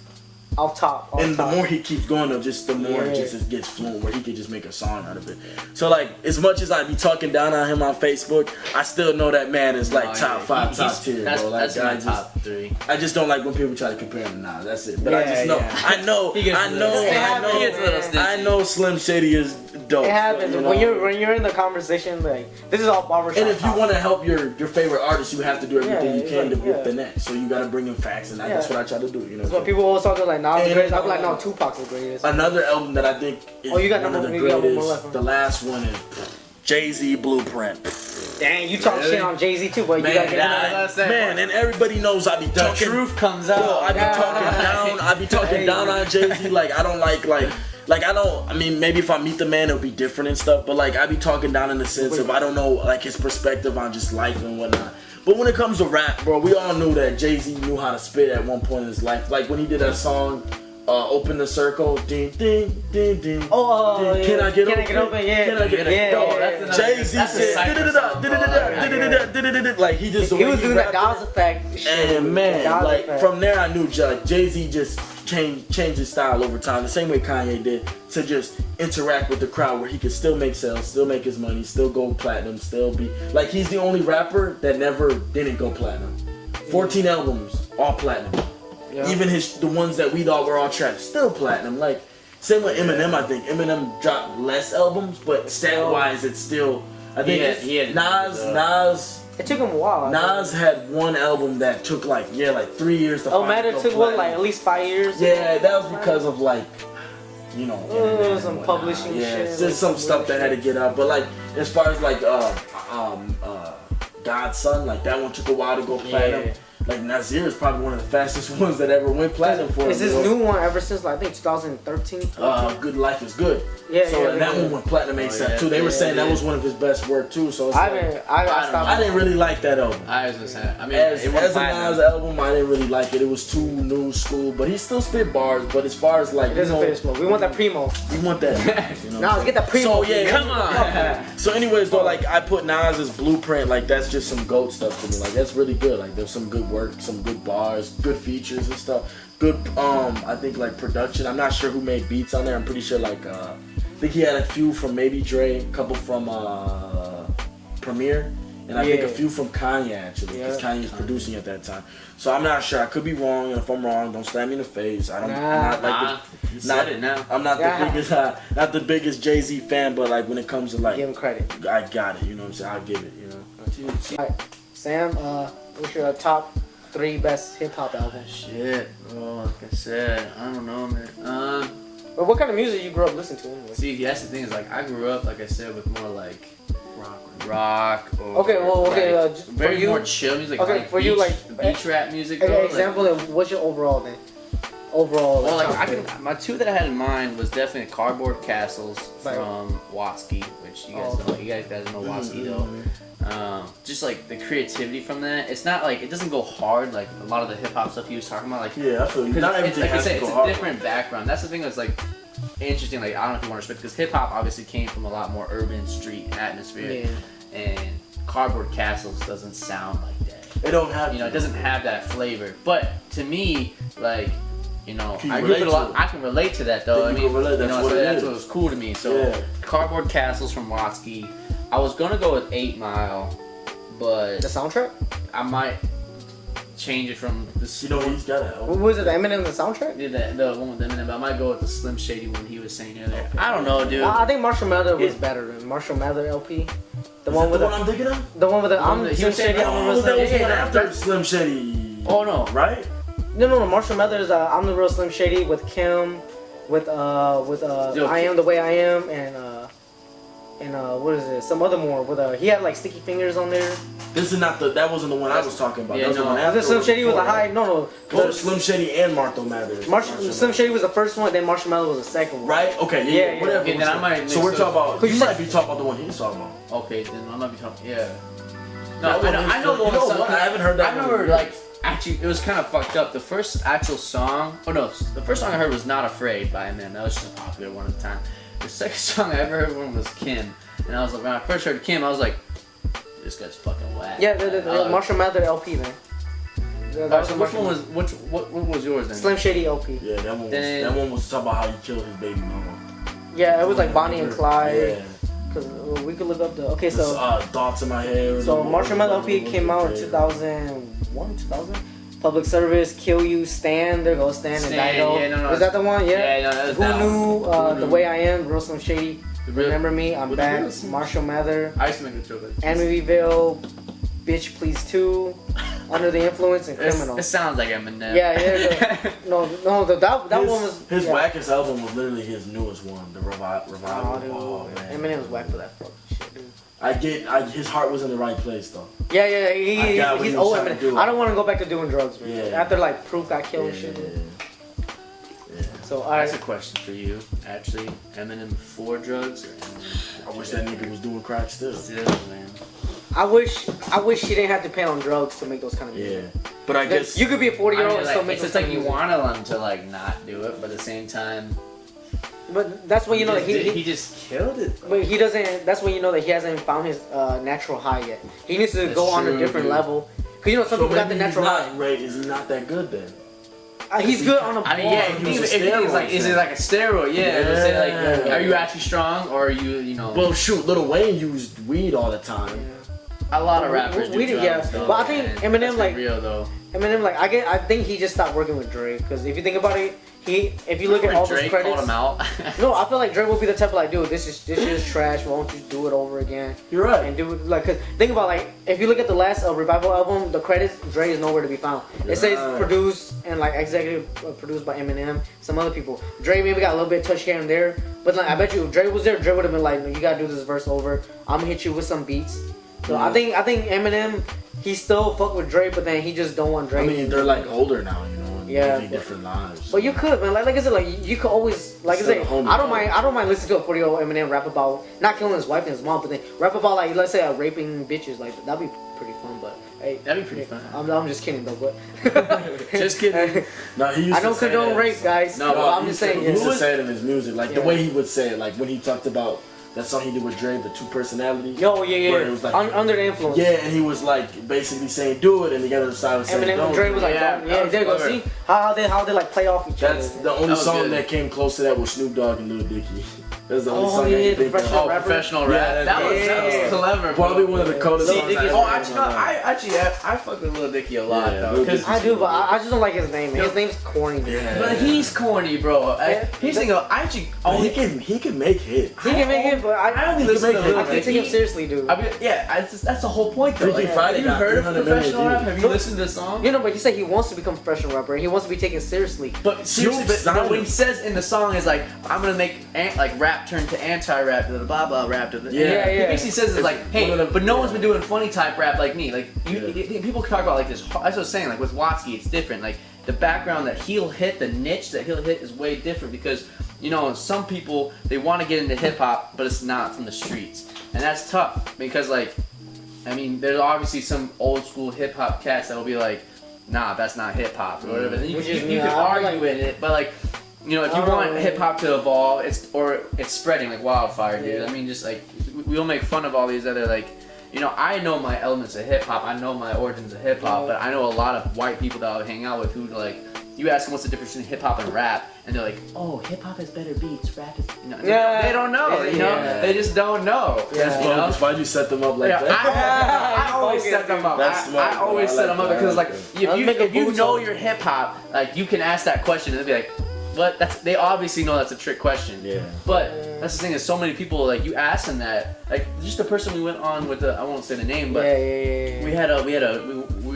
off top. The more he keeps going, though, just the more it just gets fluent, where he could just make a song out of it. So like, as much as I be talking down on him on Facebook, I still know that man is like top 5, top tier, bro. Like, that's my top 3. I just don't like when people try to compare him to Nas. That's it. But I just know, I know Slim Shady is dope. It happens when you're in the conversation. Like, this is all barbershop. And if you want to help your favorite artist, you have to do everything you can to whip the net. So you got to bring in facts, and that's what I try to do. You know, that's what people always talk like. Nas the greatest. I'm like, no, Tupac's the greatest. Another album that I think is you got one of the greatest. The last one is Jay-Z Blueprint. Dang, you talk shit on Jay-Z too, but you gotta get man, and everybody knows I be talking. Troof comes out. Bro, I be talking down on Jay-Z. Like, I don't like I mean, maybe if I meet the man, it'll be different and stuff. But like, I be talking down in the sense of I don't know like his perspective on just life and whatnot. But when it comes to rap, bro, we all knew that Jay-Z knew how to spit at one point in his life. Like when he did that song, Open the Circle, ding, ding, ding, ding. Oh, ding. Can I get open? Yeah. Can I get open? Jay-Z said, like he was doing that Dawes effect shit. And man, like from there I knew Jay-Z just changed his style over time, the same way Kanye did, to just interact with the crowd where he could still make sales, still make his money, still go platinum, still be like he's the only rapper that never didn't go platinum. 14 albums, all platinum. Yeah. Even the ones that we thought were all trash, still platinum. Like same with Eminem. I think Eminem dropped less albums, but stat wise, it's still. I think Nas. It took him a while. Nas had one album that took like 3 years to. Matter took what, like at least 5 years. Yeah, that was because of like you know, some publishing shit. Yeah, just some stuff that had to get out. But like, as far as like God's Son, like that one took a while to go platinum. Yeah. Like Nazir is probably one of the fastest ones that ever went platinum for him. Is this new one ever since like I think 2013? Good Life is Good. Yeah, so and that one went platinum ASAP too. They were saying that was one of his best work too. So it's I didn't really like that album. I was gonna say, I mean, as a Nas album, I didn't really like it. It was too new school, but he still spit bars. But as far as like, it doesn't fit smoke. We want that primo. We want that. You know Nas, get that primo. So yeah, come on. So anyways, though, like I put Nas's Blueprint, like that's just some GOAT stuff to me. Like that's really good. Like there's some good work, some good bars, good features and stuff. Good, I think like production. I'm not sure who made beats on there. I'm pretty sure like I think he had a few from maybe Dre, a couple from Premier, and I think a few from Kanye actually, because Kanye was producing at that time. So I'm not sure. I could be wrong, and if I'm wrong, don't stab me in the face. I don't. I'm not the biggest, not the biggest Jay-Z fan, but like when it comes to like, give him credit. I got it. You know what I'm saying? I'll give it. You know. All right, Sam. What's your top 3 best hip hop albums? Shit. Oh, like I said, I don't know, man. But what kind of music you grew up listening to anyway? See, that's the thing is like I grew up, like I said, with more like rock or like, very more chill music. Okay, like for beach, you, like beach rap music. An Though, example like, of what's your overall then? Overall, well, like my 2 that I had in mind was definitely Cardboard Castles from Watsky, which you guys know. You guys know Watsky though. Just like the creativity from that. It's not like it doesn't go hard like a lot of the hip hop stuff he was talking about. Like I feel you. Not everything like has to go it's hard. a different background. That's the thing that's like interesting. Like I don't know if you want to respect because hip hop obviously came from a lot more urban street atmosphere, and Cardboard Castles doesn't sound like that. It don't have. It doesn't have that flavor. But to me, like. I relate a lot. I can relate to that though. That's What was cool to me. So Cardboard Castles from Watsky. I was gonna go with 8 Mile, but the soundtrack. I might change it from the. He's got it. What was it? The Eminem the soundtrack? Yeah, the one with Eminem. But I might go with the Slim Shady one he was saying earlier. Okay. I don't know, dude. I think Marshall Mathers was better than Marshall Mathers LP. The one with I'm thinking of. The one with the Slim Shady. That was the one after Slim Shady. Oh no, right? No. Marshall Mathers. I'm the real Slim Shady with Kim, with I Am the Way I Am, and what is it? Some other more with he had like Sticky Fingers on there. This is not that wasn't the one I was talking about. Yeah, that was the one after. Slim Shady was a high. No. Both Slim Shady and Marshall Mathers. Slim Shady was the first one, then Marshall Mathers was the second one. Right? Okay. Yeah. Whatever. Okay, then I might. So we're talking about. You might be talking about the one he's talking about. Okay, then I might be talking. Yeah. No, I know the one. I haven't heard that. I remember like. Actually, it was kind of fucked up. The first actual song, the first song I heard was Not Afraid by Eminem. That was just a popular one at the time. The second song I ever heard was Kim. And I was like, when I first heard Kim, I was like, this guy's fucking whack. Yeah, the Marshall Mathers LP, man. So what was yours then? Slim Shady LP. Yeah, that one was talking about how he killed his baby mama. Yeah, it was like Bonnie and Clyde. Yeah. Cause we could look up Thoughts in My Head. So Marshall Mathers LP came out in 2001, 2000. Public Service, Kill You, Stan. There goes Stan and Dido. Yeah, no. Was that the one? Yeah. Yeah, no, Who knew The Way I Am? Real Slim Shady. Remember Me? I'm Back. Marshall Mathers. I used to make a joke. Amityville. Bitch Please 2. Under the Influence and Criminal. It sounds like Eminem. Yeah. That one was his wackest album was literally his newest one, the revival. Oh, man. Eminem was whack for that fucking shit, dude. His heart was in the right place though. Yeah. He's old Eminem. I don't want to go back to doing drugs, man. Yeah. After like Proof got killed and shit. Yeah. So that's a question for you. Actually, Eminem before drugs or Eminem? I wish that nigga was doing crack still. Man. I wish he didn't have to pay on drugs to make those kind of music. Yeah. But I guess you could be a 40-year-old and still make. It's just like you want them to like not do it, but at the same time. But that's when you know that he just killed it. But he doesn't. That's when you know that he hasn't found his natural high yet. He needs to go on a different level. Cause some people got the natural high. Right? Is he not that good then? He's good on a ball. I mean, yeah. Is it like a steroid? Yeah. Like, are you actually strong or are you know? Well, shoot, Lil Wayne used weed all the time. Yeah. A lot of rappers do drugs, though. But I think Eminem, like, real though. Eminem, like, I think he just stopped working with Dre. Because if you think about it, if you look at all Drake those credits, called him out. no, I feel like Drake would be the type of like, dude, this is trash. Why don't you do it over again? You're right. And do it like, cause think about like, if you look at the last Revival album, the credits, Dre is nowhere to be found. It says produced and like executive produced by Eminem, some other people. Dre maybe got a little bit touch here and there, but like I bet you if Dre was there, Dre would have been like, no, you gotta do this verse over. I'm gonna hit you with some beats. So I think Eminem, he still fuck with Dre, but then he just don't want Dre. I mean, they're like older now, you know. Yeah, living different lives. But you could, man. Like I said, like you could always, like I said, I don't mind listening to a 40-year-old Eminem rap about not killing his wife and his mom, but then rap about like let's say raping bitches. Like that'd be pretty fun. But hey, that'd be pretty fun. I'm just kidding though, but just kidding. No, he used I don't condone rape, guys. No, I'm just saying. He used to say it in his music, like the way he would say it, like when he talked about that song he did with Dre, the 2 personalities. Yo, yeah. Where it was like, under the influence. Yeah, and he was like basically saying do it, and the other side was saying Eminem don't. and Dre was like, there you go. See how they like play off each other. That's the only song that came close to that was Snoop Dogg and Lil Dicky. That's the only song I can think of. Professional rap. That was clever. Probably one of the coldest songs. I fuck with Lil Dicky a lot though. I do, but I just don't like his name. His name's corny. Yeah. But he's corny, bro. Here's the thing, I actually he can make hits. He can make it, but I only listen to Lil I can't take him seriously, dude. I mean, that's the whole point though. Like, have you heard of professional rap? Have you listened to the song? You know, but he said he wants to become a professional rapper and he wants to be taken seriously. But seriously, but what he says in the song is like, I'm gonna make like rap turn to anti-rap, to the blah blah rap. To the, He basically says it's like, hey, but no one's been doing funny type rap like me. Like people talk about like this. That's what I was saying. Like with Watsky, it's different. Like the background that he'll hit, the niche that he'll hit is way different because you know some people they want to get into hip hop, but it's not from the streets, and that's tough because like, I mean, there's obviously some old school hip hop cats that will be like, nah, that's not hip hop or whatever. Then you can argue in it, but like. You know, if you want hip hop to evolve, it's spreading like wildfire, dude. I mean, just like we'll make fun of all these other like, you know, I know my elements of hip hop, I know my origins of hip hop, but I know a lot of white people that I hang out with who like, you ask them what's the difference between hip hop and rap, and they're like, oh, hip hop has better beats, rap is, you know, they don't know, you know, they just don't know. Yeah. Why'd you set them up like that? I always set them up. I always set them up because like, if you know your hip hop, like you can ask that question and they'll be like. But they obviously know that's a trick question. Yeah. But that's the thing is so many people like you ask them that like just the person we went on with I won't say the name but we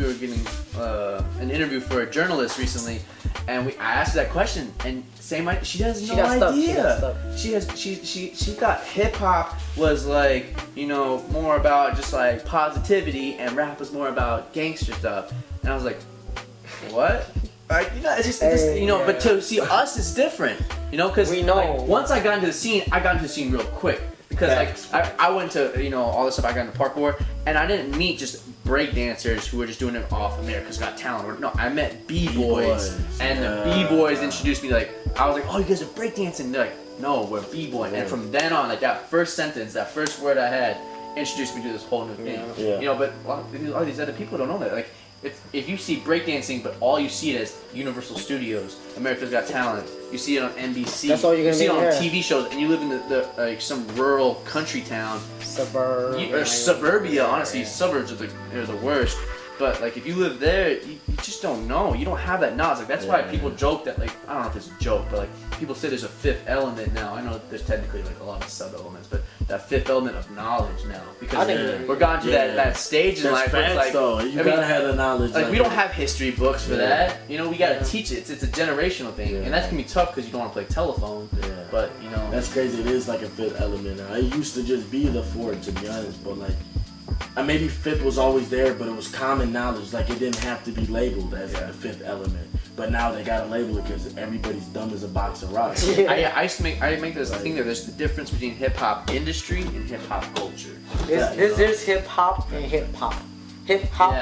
were getting an interview for a journalist recently and I asked that question and she has no idea. She thought hip hop was like you know more about just like positivity and rap was more about gangster stuff and I was like what? Like, you know, it's just you know, but to see us is different, you know, because we know. Like, once I got into the scene real quick because like I went to you know all this stuff. I got into parkour and I didn't meet just break dancers who were just doing it off America's Got Talent. No, I met b-boys and the b-boys introduced me like I was like, oh, you guys are breakdancing. And they're like, no, we're b-boy. And from then on, like that first sentence, that first word I had introduced me to this whole new thing. You know, but a lot of these other people don't know that like. If you see breakdancing, but all you see it as Universal Studios, America's Got Talent, you see it on NBC, that's all you're gonna see it on TV shows, and you live in the like some rural country town, suburbia. Honestly, suburbs are the worst. But like if you live there, you just don't know. You don't have that knowledge. Like that's why people joke that like I don't know if it's a joke, but like people say there's a fifth element now. I know there's technically like a lot of sub elements, but that fifth element of knowledge now because we're gone to that stage in life. Where it's like though. You gotta have the knowledge. Like we don't have history books for that. You know, we gotta teach it. It's a generational thing, and that's gonna be tough because you don't want to play telephone. But you know, that's crazy. It is like a fifth element. I used to just be the fourth, to be honest, but like. Maybe fifth was always there, but it was common knowledge. Like it didn't have to be labeled as the fifth element. But now they gotta label it because everybody's dumb as a box of rocks. I make this thing that there's the difference between hip hop industry and hip hop culture. There's hip hop and hip hop. Hip hop.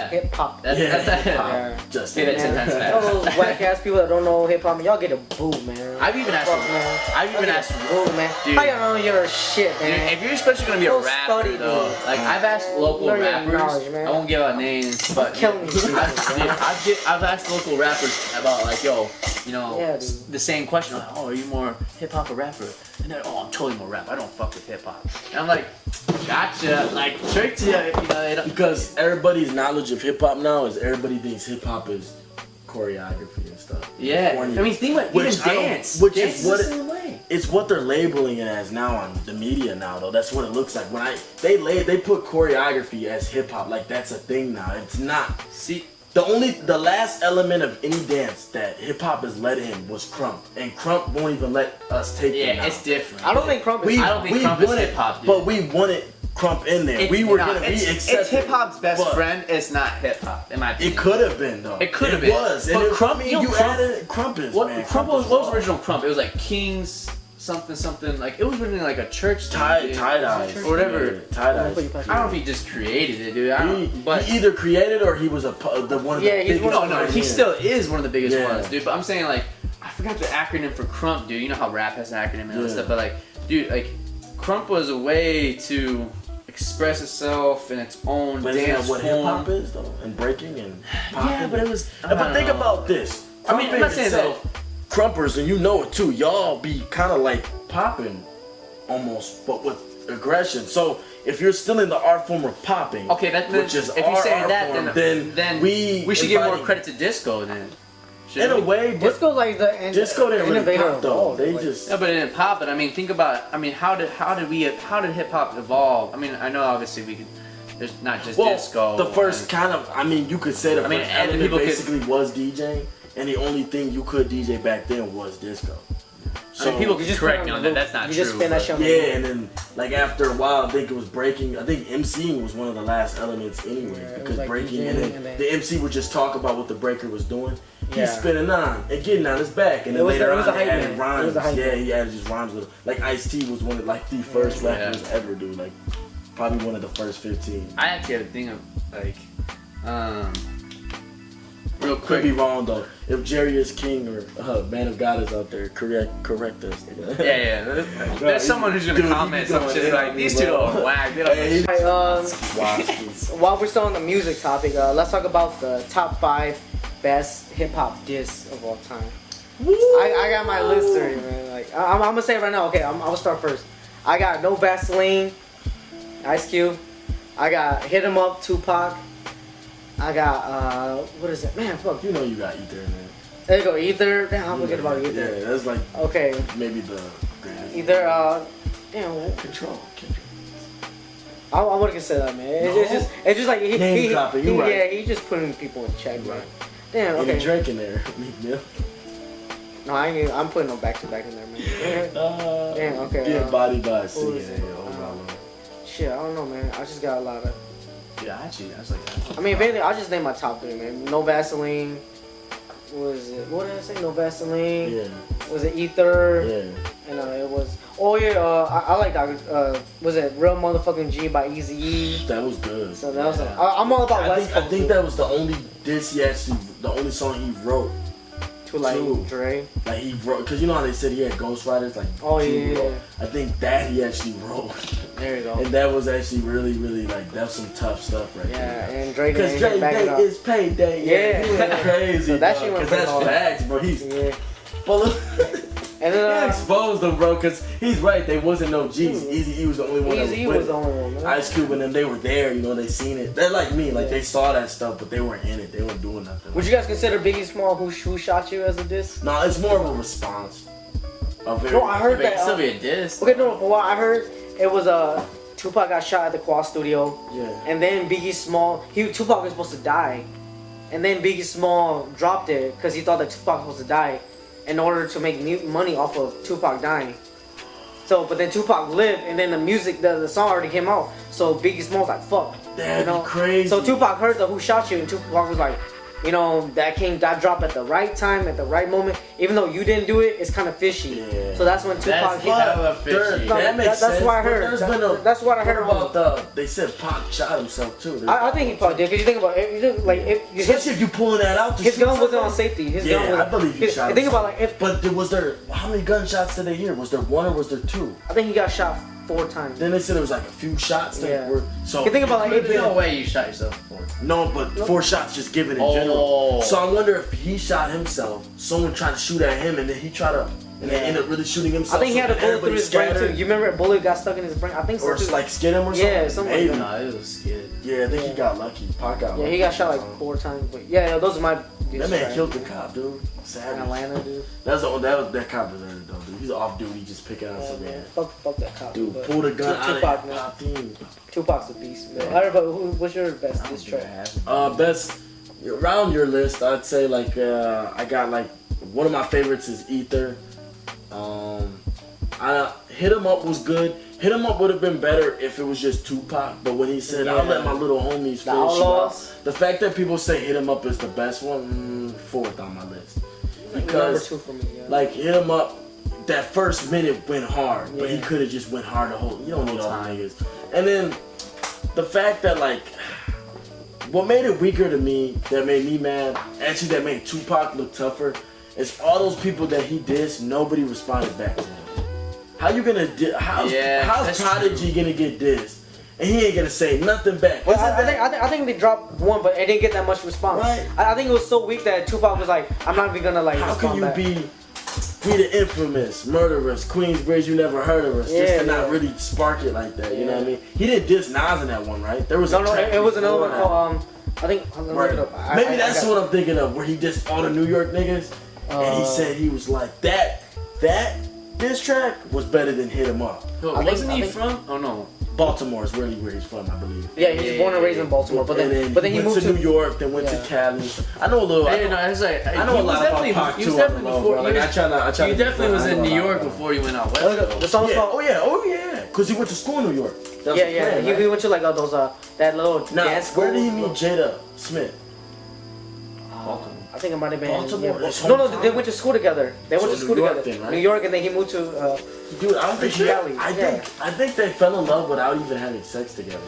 That's hip hop. Just say that 10 times fast. All those whack ass people that don't know hip hop, y'all get a boo, man. I've even asked boo, man. Dude, how y'all know your shit, man? Dude, if you're especially gonna be a rapper, though, like I've asked local rappers. I won't give out names, but I've asked local rappers about like, yo, you know, the same question. Like, oh, are you more hip hop or rapper? And they're, oh, I'm totally more rap. I don't fuck with hip hop. And I'm like, gotcha, like tricked you, you know. Because everybody's knowledge of hip hop now is everybody thinks hip hop is choreography and stuff. stuff. Yeah, Corny. I mean, think about even dance. Which dance is what the same way. It's what they're labeling it as now on the media now, though. That's what it looks like. When they put choreography as hip hop, like that's a thing now. It's not. See, the last element of any dance that hip hop has let in was crump, and crump won't even let us take it. yeah, now. it's different. I don't think crump is. I don't think crump is hip hop, but we wanted crump in there. We were gonna It's hip hop's best friend. It's not hip hop, in my opinion. It could have been though. It could have been. It was. But And crump, you added crump is, man. Crump what was original crump? It was like King's something. Like it was written in like a church tie dyes or whatever. Tie dyes. I don't know if he just created it, dude. But he either created or he was the one of the biggest. No, he still is one of the biggest Yeah. ones, dude. But I'm saying like I forgot the acronym for crump, dude. You know how rap has an acronym and all that stuff, but like, dude, like crump was a way to express itself in its own But dance isn't that what form. hip hop is though? And breaking and popping. Yeah, but it was. But think about this. I mean, I'm not saying that. Crumpers, and you know it too. Y'all be kind of like popping, almost, but with aggression. So if you're still in the art form of popping, Okay, which is if our you're saying art that, form, then we should give more inviting- credit to disco then. in a way. But Disco like the disco didn't really innovator pop of though. all, They like- just No, but it didn't pop. But I mean, think about. I mean, how did hip hop evolve? I mean, I know obviously we could. There's not just disco. The first kind of, I mean, you could say the I mean, first and element people could- basically was DJing, and the only thing you could DJ back then was disco. I mean, people You could just correct put me on on the that. That's not you true. just spin that but- shit on the Yeah, and then like after a while, I think it was breaking. I think MCing was one of the last elements, anyways, Yeah, it was because like breaking, DJing and then and then- the MC would just talk about what the breaker was doing. He's Yeah. spinning on and getting on his back, and then It was later a on he hype added man. rhymes. It was a hype Yeah, man. he added just rhymes with it. Like Ice-T was one of like the first Yeah. rappers ever, dude. Like probably one of the first 15. I actually have a thing of like, real Could quick. be wrong though. If Jerry is King or Man of God is out there, correct us. Yeah. There's someone who's gonna Dude, comment you some going shit in like on me, these two bro. are whack. They don't know Hey, shit. Alright, Wow. while we're still on the music topic, let's talk about the top 5 best hip hop diss of all time. I got my list already, man. Like I'm gonna say it right now. Okay, I'm gonna start first. I got No Vaseline, Ice Cube. I got Hit 'Em Up, Tupac. I got what is it? Man, fuck. You know you got Ether in there. There you go, Ether. Damn, I'm looking about Ether. Yeah, that's like Okay, maybe the greatest. either damn. Control. I wouldn't consider that, man. It's just like Name dropping, you right. yeah, he just putting people in check, man. Damn, And okay. Drake in there. Yeah. No, I'm putting them back to back in there, man. Damn, okay. Getting bodied by a who is it? overall. Shit, I don't know, man. I just got a lot of. Yeah, actually, I was like, I mean, if anything, I'll just name my top 3, man. No Vaseline. What is it? What did I say? No Vaseline. Yeah. Was it Ether? Yeah. And it was. Oh yeah, I like that. Was it Real Motherfucking G by Eazy-E? That was good. So that was. I'm all about West I Coast. think that was the only diss he actually, the only song he wrote. to like True. Dre. Like he wrote, cause you know how they said he had ghostwriters, like Oh, True yeah, wrote. yeah. I think that he actually wrote, There you go. and that was actually really like that's some tough stuff right Yeah, there. and Dre Cause didn't back it Drake up. is payday. Yeah. he went crazy. So that dog, shit went 'cause that's pretty hard. facts, bro. He's Yeah. but look, And he then exposed them, bro. Cause he's right. They wasn't no G's. Easy, was the only one that Eazy-E was was with the it. only one, man. Ice Cube and them, they were there. You know, they seen it. They're like me. Like they saw that stuff, but they weren't in it. They weren't doing nothing. Would you guys consider Biggie Small who shot you as a diss? No, it's more of a response. A very, No, I heard but it that. can still be a diss. Okay, no, from what I heard, it was Tupac got shot at the Quad Studio, Yeah. and then Biggie Small, Tupac was supposed to die, and then Biggie Small dropped it because he thought that Tupac was supposed to die, in order to make money off of Tupac dying. So, but then Tupac lived, and then the music, the song already came out. So Biggie Small's like, fuck, That'd be crazy. So Tupac heard the Who Shot You, and Tupac was like, you know, that dropped at the right time, at the right moment. Even though you didn't do it, it's kind of fishy. Yeah. So that's when Tupac That's hella fishy. That makes that's sense. what I but heard. there's been a- That's what I heard What about they said Pac shot himself too. I think he probably did, because you think about it, like Especially if you pulling that out. To his shoot gun wasn't on somebody. safety. His Yeah, gun was, I believe he shot Think about himself. like if But was there how many gunshots did they hear? Was there one or was there two? I think he got shot 4 times. Then they said there was like a few shots that Yeah. were so. You think about like There's no way you shot yourself before. No, but 4 shots just given in Oh. general. So I wonder if he shot himself, someone tried to shoot at him, and then he tried to and they ended up really shooting himself. I think he had a bullet through his brain too. You remember a bullet got stuck in his brain? I think so or too. like skid him or something. Yeah, something like that. Nah, it was skid. Yeah, I think he got lucky. Pac got lucky. Yeah, he got shot like 4 times. But yeah, those are my. That man killed the cop, dude. Savage. In Atlanta, dude. That cop deserved it though, dude. He's off duty, just picking out some man. Fuck that cop. Dude, pull the gun Tupac, out of Tupac's a beast, man. Alright, but what's your best diss track? Best around your list, I'd say like I got like one of my favorites is Ether. I Hit 'Em Up was good. Hit 'Em Up would have been better if it was just Tupac, but when he said I'll let my little homies finish you out, the fact that people say Hit 'Em Up is the best one, fourth on my list. Because number 2 for me, yeah. like Hit 'Em Up, that first minute went hard, but he could have just went hard the whole. You don't need all the niggas. And then the fact that like, what made it weaker to me, that made me mad, actually that made Tupac look tougher, is all those people that he dissed, nobody responded back to him. How you gonna how's Prodigy gonna get dissed? And he ain't gonna say nothing back. Well, I think they dropped one, but it didn't get that much response. Right. I think it was so weak that Tupac was like, I'm not even gonna like. How can you be the infamous, murderous, Queensbridge, you never heard of us, just to not really spark it like that, you know what I mean? He didn't diss Nas in that one, right? There was no, it was another one called, I think, maybe that's what I'm thinking of, where he dissed all the New York niggas, and he said he was like, that diss track was better than Hit 'Em Up. Wasn't he from? Oh no. Baltimore is really where he's from, I believe. Yeah, he was born and raised in Baltimore, but then he moved to New York, then went to Cali. I know a little. I know a lot about Pac too. He was definitely before. Like, he definitely was in New York before he went out west. The song's called. Oh yeah, because he went to school in New York. He went to like those that little dance school. Where did he meet Jada Smith? Baltimore. I think it might have been. Baltimore. Yeah. No, they went to school together. They went to school together. Then, right? New York, and then he moved to. Dude, I don't think Cali. I think they fell in love without even having sex together.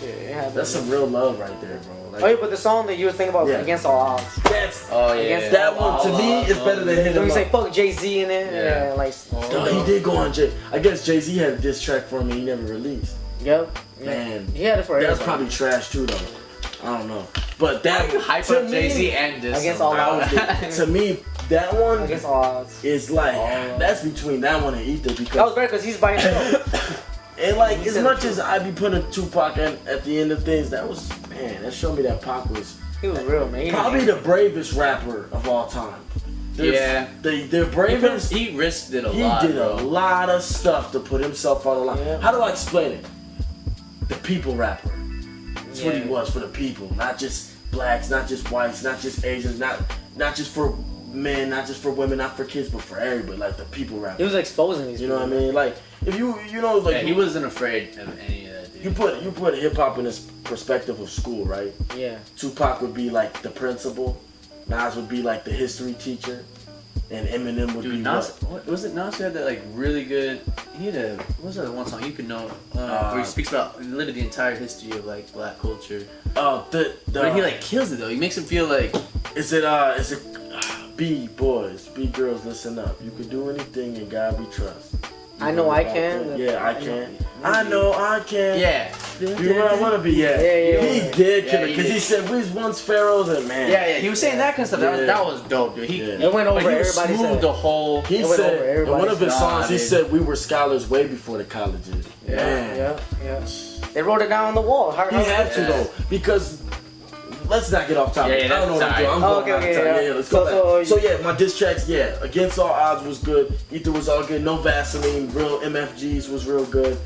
Shit, that's some real love right there, bro. Like, oh yeah, but the song that you were thinking about, Against All Odds. That one to me is better than Hit 'Em Up. When you say fuck Jay-Z in it, yeah, like. He did go on Jay. I guess Jay-Z had a diss track for him and he never released. Yep. Man, he had it for everybody. That's probably trash too, though. I don't know, but that hype up Jay-Z and diss Against All Odds. To me, that one Against All Odds is like that's between that one and Ether because that was better because he's by himself. And like as much as I be putting Tupac at the end of things, that showed me that Pac was real, man. Probably the bravest rapper of all time. The bravest. He risked it a lot. He did a lot of stuff to put himself on the line. Yeah. How do I explain it? The people rapper. That's what he was for the people, not just blacks, not just whites, not just Asians, not just for men, not just for women, not for kids, but for everybody. Like the people rapper. He was exposing these. You know what I mean? Like if you know like he wasn't afraid of any of that. Dude. You put hip hop in this perspective of school, right? Yeah. Tupac would be like the principal, Nas would be like the history teacher, and Eminem would be Nas. What was it? Nas had that like really good. He had a what was that one song you could know where he speaks about literally the entire history of like black culture. But he like kills it though. He makes it feel like is it be boys, be girls, listen up. You can do anything in God we trust. I know I can. Yeah, I can. I know I can. Yeah. You know what I want to be? Yeah. He did kill it because he said we was once pharaohs and man. Yeah. He was saying that kind of stuff. That was dope, dude. It went over everybody's head. The whole. He said in one of his songs, he said we were scholars way before the colleges. Yeah. They wrote it down on the wall. He had to though because. Let's not get off topic. I don't know what I'm doing. I'm going off topic. Yeah, let's go back. So my diss tracks, Against All Odds was good. Ether was all good. No Vaseline, real MFGs was real good.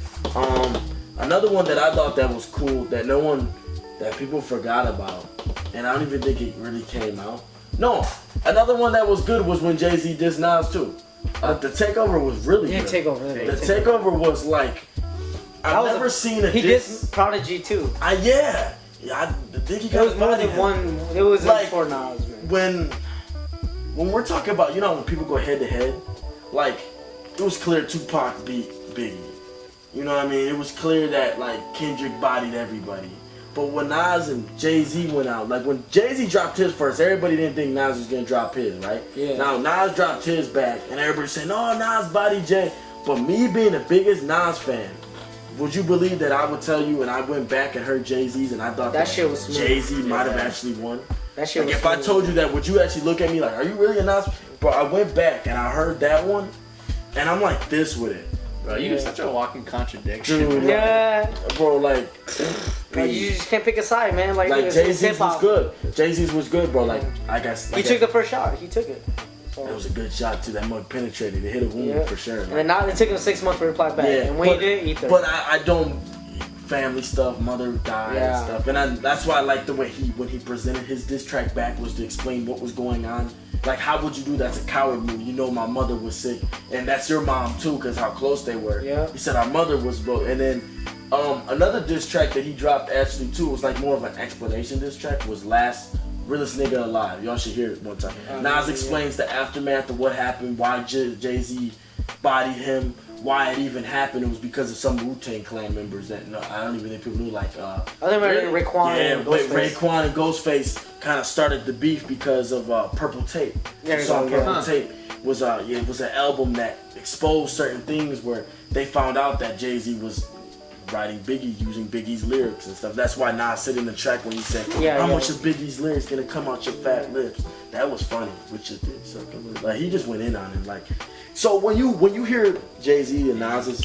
Another one that I thought that was cool that people forgot about, and I don't even think it really came out. No, another one that was good was when Jay-Z dissed Nas too. The Takeover was really good. The Takeover was like I've never seen a diss. He dissed Prodigy too. I think he got it was more than one. It was like for Nas, man. When we're talking about, when people go head to head, like it was clear Tupac beat Biggie. You know what I mean? It was clear that like Kendrick bodied everybody. But when Nas and Jay-Z went out, like when Jay-Z dropped his first, everybody didn't think Nas was gonna drop his, right? Yeah. Now Nas dropped his back, and everybody saying, "Oh, Nas bodied Jay." But me being the biggest Nas fan. Would you believe that I would tell you and I went back and heard Jay-Z's and I thought that shit was smooth. Jay-Z might have actually won? That shit like was if smooth. I told you that, would you actually look at me like, are you really a Nas? bro, I went back and I heard that one, and I'm like this with it. Bro, you're such a walking contradiction. Dude, Yeah. Bro, like You just can't pick a side, man. Like Jay-Z's was good. Jay-Z's was good, bro. Like I guess He took the first shot. He took it. So. That was a good shot too. That mug penetrated. It hit a wound for sure. Like, and then now it took him 6 months to reply back. yeah, And when he did, he took But I don't family stuff, mother died and stuff. And that's why I like the way when he presented his diss track back was to explain what was going on. Like, how would you do that? That's a coward move. You know my mother was sick, and that's your mom too, because how close they were. Yeah. He said our mother was broke, and then another diss track that he dropped actually too was like more of an explanation diss track was Last Realest Nigga Alive. Y'all should hear it one time. Nas explains the aftermath of what happened, why Jay-Z bodied him, why it even happened. It was because of some Wu-Tang Clan members that I don't even think people knew. Like I think Raekwon and Ghostface. Raekwon and Ghostface kind of started the beef because of Purple Tape. Yeah, The song Purple Tape was it was an album that exposed certain things where they found out that Jay-Z was writing Biggie using Biggie's lyrics and stuff. That's why Nas said in the track when he said, "How much of Biggie's lyrics gonna come out your fat lips?" That was funny. Which it did. So like he just went in on it. Like, so when you hear Jay-Z and Nas's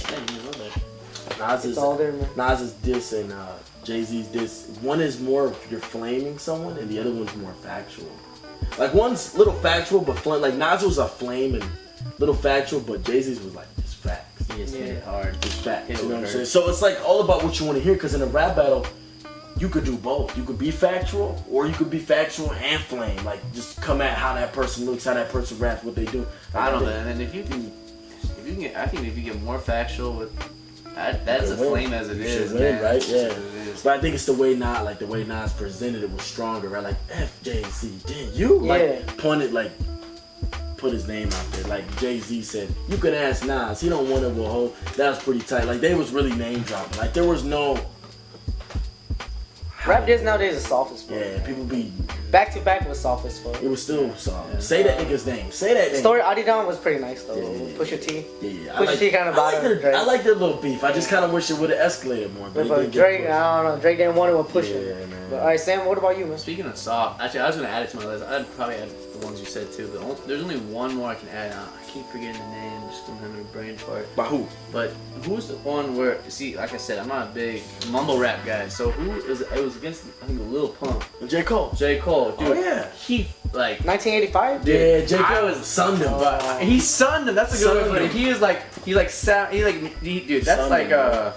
diss and Jay-Z's diss, one is more of you're flaming someone and the other one's more factual. Like one's little factual but like Nas was a flame and little factual, but Jay-Z's was like just facts. Hit hard. Just facts. You know what I'm saying? So it's like all about what you want to hear, because in a rap battle you could do both. You could be factual, or you could be factual and flame. Like just come at how that person looks, how that person raps, what they do. Like, I don't know, and if you can get, I think if you get more factual with, that's a flame as it is, man. Right? Yeah. But I think it's the way Nas presented it was stronger, right? Like FJC, did you? Like pointed like. Put his name out there. Like Jay-Z said, you could ask Nas. He don't want it with a hoe. That was pretty tight. Like they was really name dropping. Like there was no. Rap diss nowadays is soft as fuck. Yeah, people be. Back to back was soft as fuck. It was still soft. Yeah. Say that nigga's name. Say that name. Story Adidon was pretty nice though. Yeah. Pusha T. Yeah. Pusha T kind of bothered Drake. I like their little beef. I just kind of wish it would have escalated more. But Drake, I don't know. Drake didn't want it with Pusha. Yeah, man. But alright, Sam, what about you, man? Speaking of soft, actually, I was gonna add it to my list. I'd probably add the ones you said too. But there's only one more I can add. I keep forgetting the name. Just don't have a brain for it. By who? But who's the one where? See, like I said, I'm not a big mumble rap guy. So who is it? It was against I think Lil Pump. J. Cole. J. Cole, dude. Oh yeah. He like 1985. Yeah, J. Cole I was sunned him. But he sunned him. That's a good one. He was like dude. That's Sunned like him.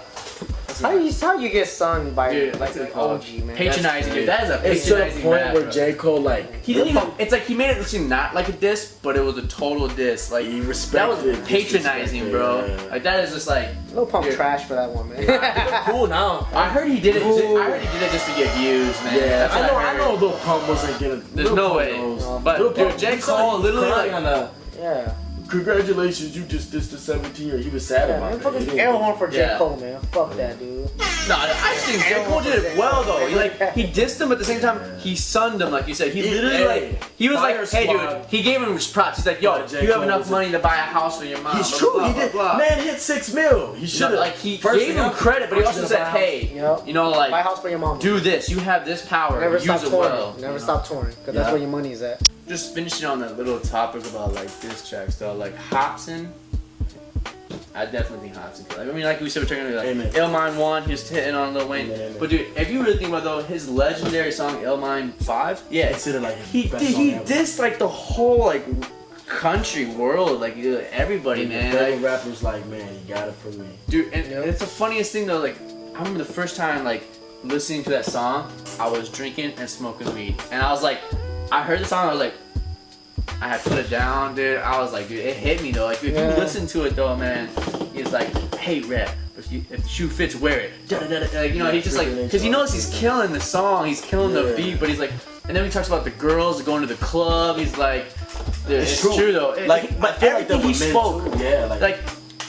How you get sunned by Dude, like an OG, man? Patronizing, dude. That is a It's to the patronizing point rap, where bro. J. Cole like He didn't even. It's like he made it seem not like a diss, but it was a total diss. Like he that respected was patronizing, bro. Yeah. Like that is just like. Lil Pump Dude. trash for that one, man. cool now. I heard he did it. I heard he did it just to get views, man. Yeah, That's what I heard. know Lil Pump wasn't getting. There's no way. But dude, J. Cole literally like. Yeah. Congratulations, you just dissed the 17-year. He was sad Yeah, about man, that. fucking He didn't- air horn for J. Yeah. Cole, man. Fuck that, dude. No, I just think J. Cole did it well though. He dissed him, but at the same time, he sunned him, like you said. He literally he was Fire like, hey Squad. dude, he gave him his props. He's like, yo, Yeah, J. you have Cole enough was money to buy a house for your mom. He's blah, true. blah, He blah, did. blah. Man hit $6 million. He should have. Like he gave him credit, but he also said, hey, Yep. you know, Buy a like house for your mom. do this. You have this power. Never Use stop it touring. well. Never you know? stop touring, because that's where your money's at. Just finishing on that little topic about like diss tracks though, like Hobson. I definitely think Hobson. Like, I mean, like we said, we're talking about like Illmind 1, he was hitting on Lil Wayne. Amen. But dude, if you really think about though, his legendary song Illmind 5, yeah, Considered like he his best song ever. dissed like the whole like country world, like everybody, man. Fellow Like, rappers like, man, you got it from me. dude, and it's the funniest thing though. Like, I remember the first time like listening to that song, I was drinking and smoking weed, and I was like, I heard the song, I was like, I had put it down, dude. I was like, dude, it hit me though. Like, if you listen to it though, man, he's like, hey, rap, if the shoe fits, wear it. Like, you know, he's just like, because he knows he's killing the song, he's killing the beat, but he's like, and then he talks about the girls going to the club. He's like, dude, it's true though. Like, but I feel like everything that he was meant spoke, to. Yeah, like,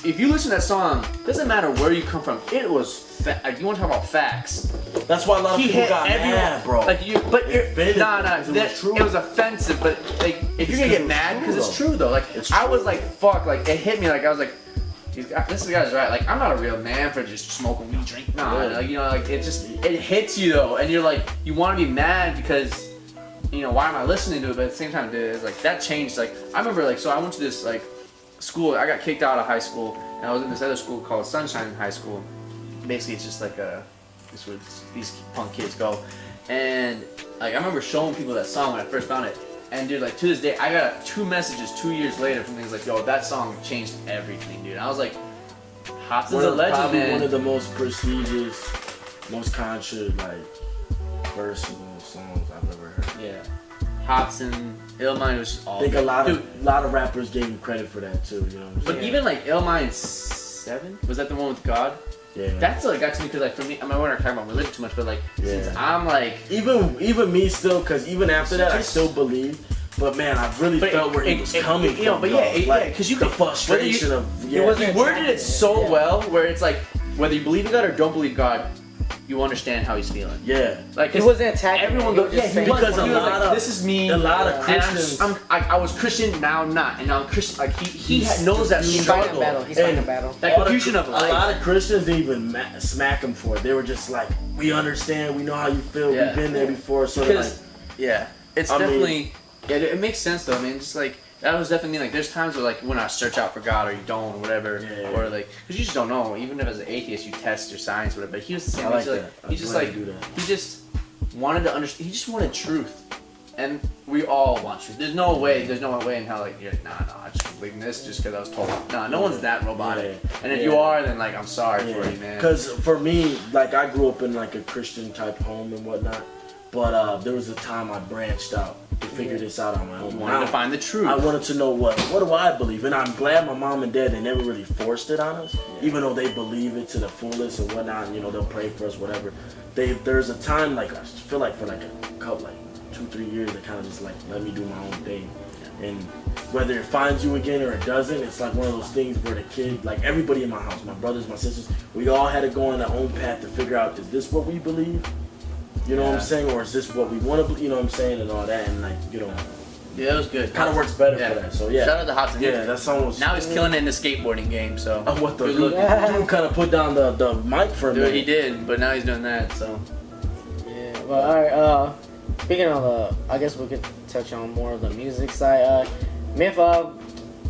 if you listen to that song, doesn't matter where you come from. It was like, you want to talk about facts. that's why a lot of He people hit got everyone, mad, bro. Like you, but offended it was offensive. But like, if you're gonna get mad because it's true though. Like I was like, fuck, like it hit me. Like I was like, this guy's right. Like I'm not a real man for just smoking weed, drink. Nah, like you know, like it hits you though, and you're like, you want to be mad because why am I listening to it? But at the same time, it's like that changed. Like I remember, like so I went to this like school. I got kicked out of high school, and I was in this other school called Sunshine High School. Basically, it's just like this where these punk kids go, and like I remember showing people that song when I first found it. And dude, like to this day, I got 2 messages 2 years later from things like, yo, that song changed everything, dude. And I was like, Hobson's a legend, probably man. One of the most prestigious, most conscious, like, versatile songs I've ever heard. Yeah. Hobson, Illmind was just all. I think a lot of rappers gave him credit for that too. You know what I'm saying? But even like Illmind 7, was that the one with God? Yeah. That's what got to me because like for me, I mean, we're not talking about religion too much, but like since I'm like even me still, because even after that I still believe. But man, I really felt where he was coming from. But because you the could frustration of you worded it so well, where it's like whether you believe in God or don't believe God, you understand how he's feeling. Yeah. Like he wasn't attacking. Everyone goes, yeah, he was. Because He was like, this is me. A lot of Christians. I was Christian, now I'm not, and now I'm Christian. Like he knows that struggle. He's fighting a battle. That confusion of life. A lot of Christians didn't even smack him for it. They were just like, we understand, we know how you feel, we've been there before. So because, it's definitely. Yeah, it makes sense though. I mean, just like that was definitely like there's times where like when I search out for God or you don't or whatever, or like because you just don't know. Even if as an atheist you test your science or whatever. But he was the same. He just wanted to understand. He just wanted truth, and we all want truth. There's no way in hell like you're like, nah, I just believe in this just because I was told. Nah, no one's that robotic. And if you are, then like I'm sorry for you, man. Because for me, like I grew up in like a Christian type home and whatnot, but there was a time I branched out to figure this out on my own. I wanted to find the truth. I wanted to know what do I believe, and I'm glad my mom and dad, they never really forced it on us, even though they believe it to the fullest and whatnot. And, they'll pray for us, whatever. There's a time like I feel like for like a couple, like 2-3 years, they kind of just like let me do my own thing, and whether it finds you again or it doesn't, it's like one of those things where the kid, like everybody in my house, my brothers, my sisters, we all had to go on our own path to figure out, is this what we believe? You know what I'm saying? Or is this what we want to, you know what I'm saying, and all that, and like, Yeah, it was good. Kind of works better for that. So shout out to Hobson. Yeah, that song was. Now he's killing it in the skateboarding game. So. What the dude kind of put down the mic for a minute. He did, but now he's doing that. So. Yeah. Well, all right. Speaking of I guess we could touch on more of the music side. Myth,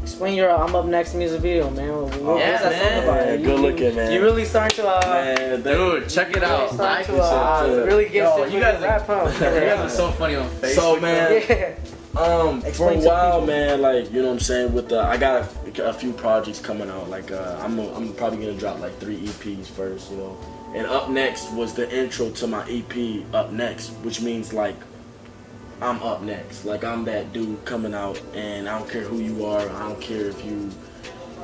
explain your "I'm Up Next" music video, man. What's that song about? Yeah, good looking, man. You really starting to man, dude, check it out. Really get you guys rap, huh? You guys are so funny on Facebook. So man, for a while, people. man, like you know what I'm saying. With I got a few projects coming out. Like I'm probably gonna drop like 3 EPs first, And Up Next was the intro to my EP, Up Next, which means like I'm up next. Like I'm that dude coming out, and I don't care who you are. I don't care if you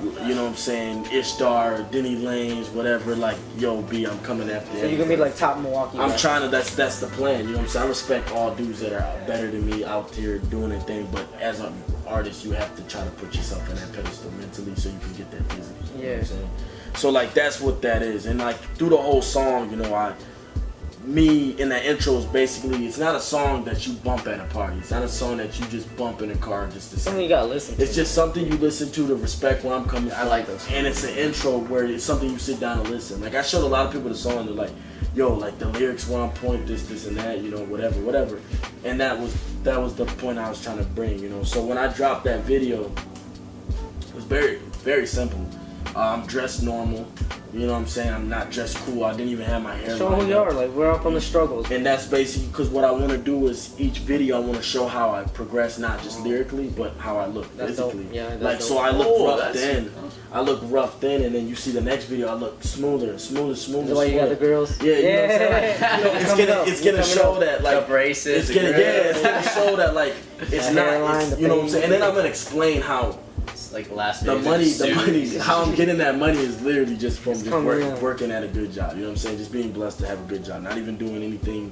know what I'm saying, Ishtar, Denny Lanes, whatever. Like, yo, B, I'm coming after you. So you're gonna be like top Milwaukee. I'm trying to. That's the plan. You know what I'm saying. I respect all dudes that are better than me out here doing their thing. But as an artist, you have to try to put yourself in that pedestal mentally so you can get that physically. You know what I'm saying? So like that's what that is. And like through the whole song, me in that intro is basically, it's not a song that you bump at a party. It's not a song that you just bump in a car just to something you gotta listen to. It's just something you listen to respect where I'm coming from. I like those. And it's an intro where it's something you sit down and listen. Like I showed a lot of people the song, they're like, yo, like the lyrics were on point, this and that, whatever. And that was the point I was trying to bring, So when I dropped that video, it was very, very simple. I'm dressed normal. You know what I'm saying? I'm not dressed cool. I didn't even have my hair. Show who you are. Like, we're up on the struggles. And that's basically because what I want to do is each video I want to show how I progress, not just lyrically, but how I look physically. Dope. Yeah, like, so I look rough then. I look rough then, and then you see the next video, I look smoother. That's why you got the girls. Yeah, you know what I'm saying? Like, it's gonna show that like the braces. It's gonna show that like it's not. You know what I'm saying? And then I'm gonna explain how. Like last the money, how I'm getting that money is literally just from working at a good job. You know what I'm saying? Just being blessed to have a good job, not even doing anything,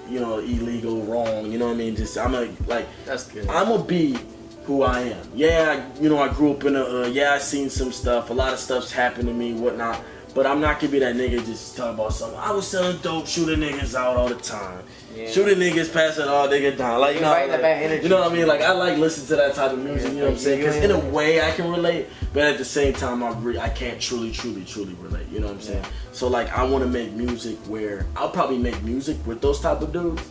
illegal, wrong. You know what I mean? Just that's good. I'm gonna be who I am. Yeah, I grew up in I seen some stuff. A lot of stuff's happened to me, whatnot. But I'm not gonna be that nigga just talking about something. I was selling dope, shooting niggas out all the time. Yeah. Shooting niggas, passing all niggas down. Like, bad energy. You know what I mean? Like, I like listening to that type of music, you know what I'm saying? Because in a way I can relate, but at the same time I can't truly relate, you know what I'm saying? So like, I want to make music where I'll probably make music with those type of dudes,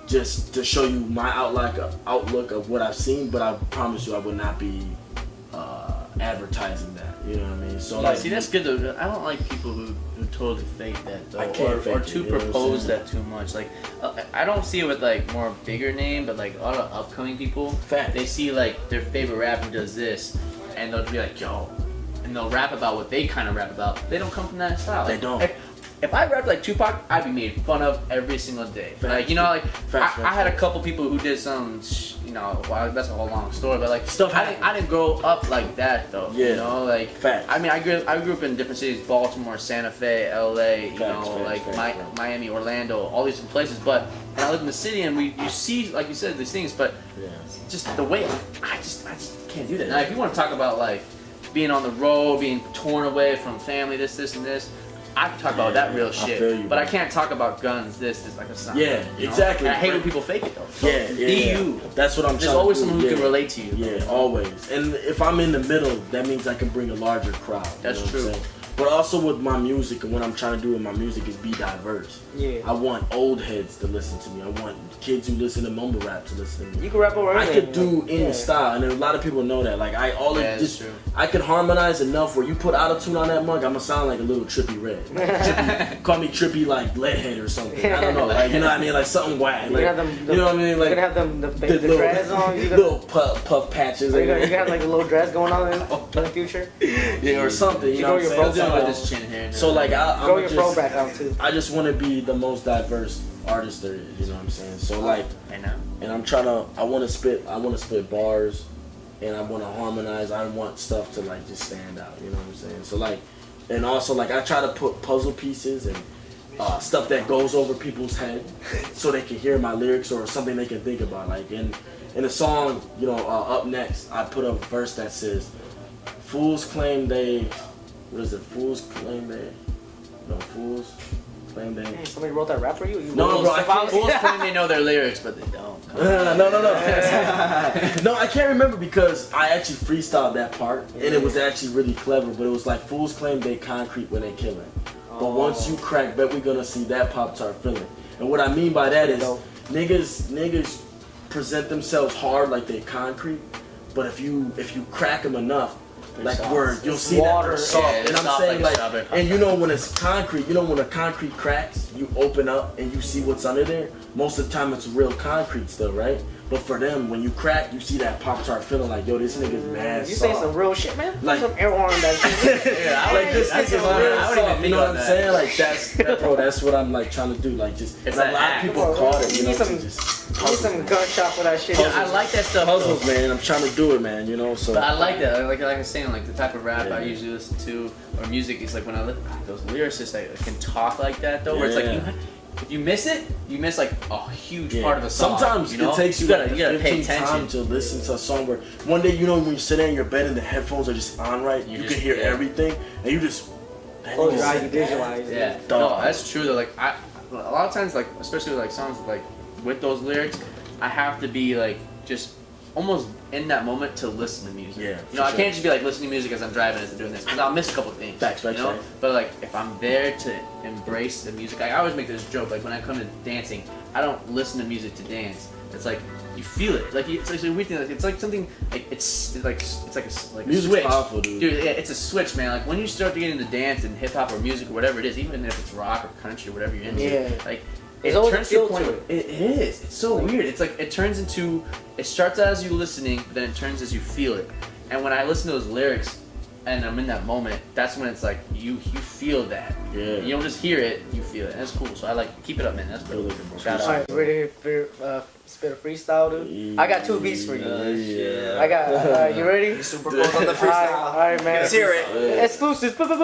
just to show you my outlook of what I've seen, but I promise you I would not be advertising that. You know what I mean? So yeah, see, that's good though. I don't like people who totally fake that though, I can't fake or it, to you know propose that too much. Like, I don't see it with like more bigger name, but like a lot of upcoming people, Facts. they see like their favorite rapper does this, and they'll be like, yo, and they'll rap about what they kind of rap about. They don't come from that style. They Like, don't. If I rapped like Tupac, I'd be made fun of every single day. Like, you know, like I had a couple people who did some, you know, well, that's a whole long story, but like Stuff I didn't grow up like that though. Yeah. You know, like Facts. I mean, I grew up in different cities: Baltimore, Santa Fe, LA. You Facts, know, facts, like facts. Miami, Orlando, all these different places. But and I live in the city, and you see, like you said, these things, but Yeah. just the way I just can't do that. Now, if you want to talk about like being on the road, being torn away from family, this, and this. I can talk about that real shit, feel you, but bro. I can't talk about guns. This like a sign. Yeah, you know? exactly. And I hate when people fake it though. So Yeah, yeah, be yeah. you. That's what I'm There's trying always to do. someone who Yeah. can relate to you. Yeah, always. And if I'm in the middle, that means I can bring a larger crowd. That's you know true. What I'm saying? But also with my music and what I'm trying to do with my music is be diverse. Yeah. I want old heads to listen to me. I want kids who listen to mumble rap to listen to me. You can rap over I anything. could do like, any yeah. style, and a lot of people know that. Like that's true. I could harmonize enough where you put auto-tune on that mug, I'ma sound like a little Trippy Red. Like, trippy, call me Trippy like Leadhead or something. I don't know, like you know what I mean, like something whack. You Like, can have them, you know what I mean, like you can have them the little, dreads on. You little puff patches. can have like a little dress going on in the future. Yeah, or something. You You know grow what your I'm saying? fro back With this chin hair. So like Grow your fro just, back out too. I just want to be the most diverse artist there is. You know what I'm saying? So like, I know. and I want to spit bars, and I want to harmonize. I want stuff to like just stand out. You know what I'm saying? So like, and also like I try to put puzzle pieces and stuff that goes over people's head, so they can hear my lyrics or something they can think about. Like in a song, you know, Up Next, I put a verse that says, "Fools claim they." What is it? Fools claim they. No, fools claim they. Hey, somebody wrote that rap for you? No, bro, I can't. Fools claim they know their lyrics, but they don't. No. No, I can't remember because I actually freestyled that part, and it was actually really clever. But it was like fools claim they concrete when they killing, but once you crack, bet we gonna see that Pop-Tart feeling. And what I mean by that is niggas present themselves hard like they concrete, but if you crack them enough. Like where you'll see Water. that they're soft, Yeah, and it's I'm soft saying like a like, strawberry and you know when it's concrete, you know when a concrete cracks, you open up and you see what's under there. Most of the time it's real concrete still, right? But for them, when you crack, you see that Pop-Tart feeling like, yo, this nigga's mad You soft. say some real shit, man? Like- Put some air on that shit. Yeah, Like this that's nigga's fine. real I wouldn't even soft. You think know what about I'm that. saying? Like bro, that's what I'm like trying to do. Like just, It's and a an lot act. of people Come on, caught it. you You need know, some- just You need some gunshot for that shit. Yeah, I like that stuff. puzzles, man. I'm trying to do it, man. You know, so. But I like that. Like I was saying, like the type of rap I Yeah. usually listen to or music is like when I look those lyricists that can talk like that though, where it's like Yeah. if you miss it, you miss like a huge Yeah. part of the song. Sometimes you know? it takes you, gotta like pay 15 attention. time to listen to a song where one day, you know, when you sit there in your bed and the headphones are just on right, you just- can hear yeah. everything, and you just. Close your eyes, you visualize. Yeah, Dog. no, that's true though. Like a lot of times, like especially with like songs like with those lyrics, I have to be like just almost in that moment to listen to music. Yeah, you know, I for can't just be like listening to music as I'm driving as I'm doing this because I'll miss a couple things. Facts, you know. facts. But like if I'm there to embrace the music, I always make this joke. Like when I come to dancing, I don't listen to music to dance. It's like you feel it. Like it's like a weird thing. Like it's like something. Like it's like a Music's switch. powerful, dude. Yeah, it's a switch, man. Like when you start to get into dance and hip hop or music or whatever it is, even if it's rock or country or whatever you're into, Yeah. like There's it always a turns feel to a point. to it. It is. It's so weird. It's like it turns into. It starts out as you listening, but then it turns as you feel it. And when I listen to those lyrics, and I'm in that moment, that's when it's like you feel that. Yeah. You don't just hear it, you feel it. And that's cool. So I like keep it up, man. That's cool. Shout All out. right, ready for spit a freestyle, dude? I got 2 beats for you. Yeah. I got. You ready? Super close on the All freestyle. right, man. Let's hear it. Exclusives. That'd be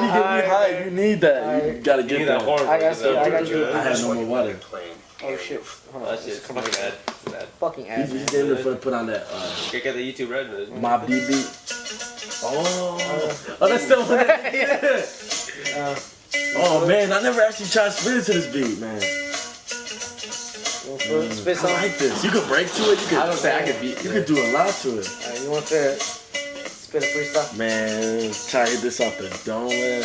getting you high. You need that. You gotta get that. I got you. I have no more water. Oh shit. Hold on. That shit's fucking bad. It's bad. Fucking He's ass. just in there for put on that Get the YouTube red. Mob D beat. Oh, that's still one. Oh man, I never actually tried spinning to this beat, man. Spit I some. like this. You could break to it. You could. I don't say I could beat. You could do a lot to it. Alright, you want to spit a freestyle? Man, try to hit this off the dome, man.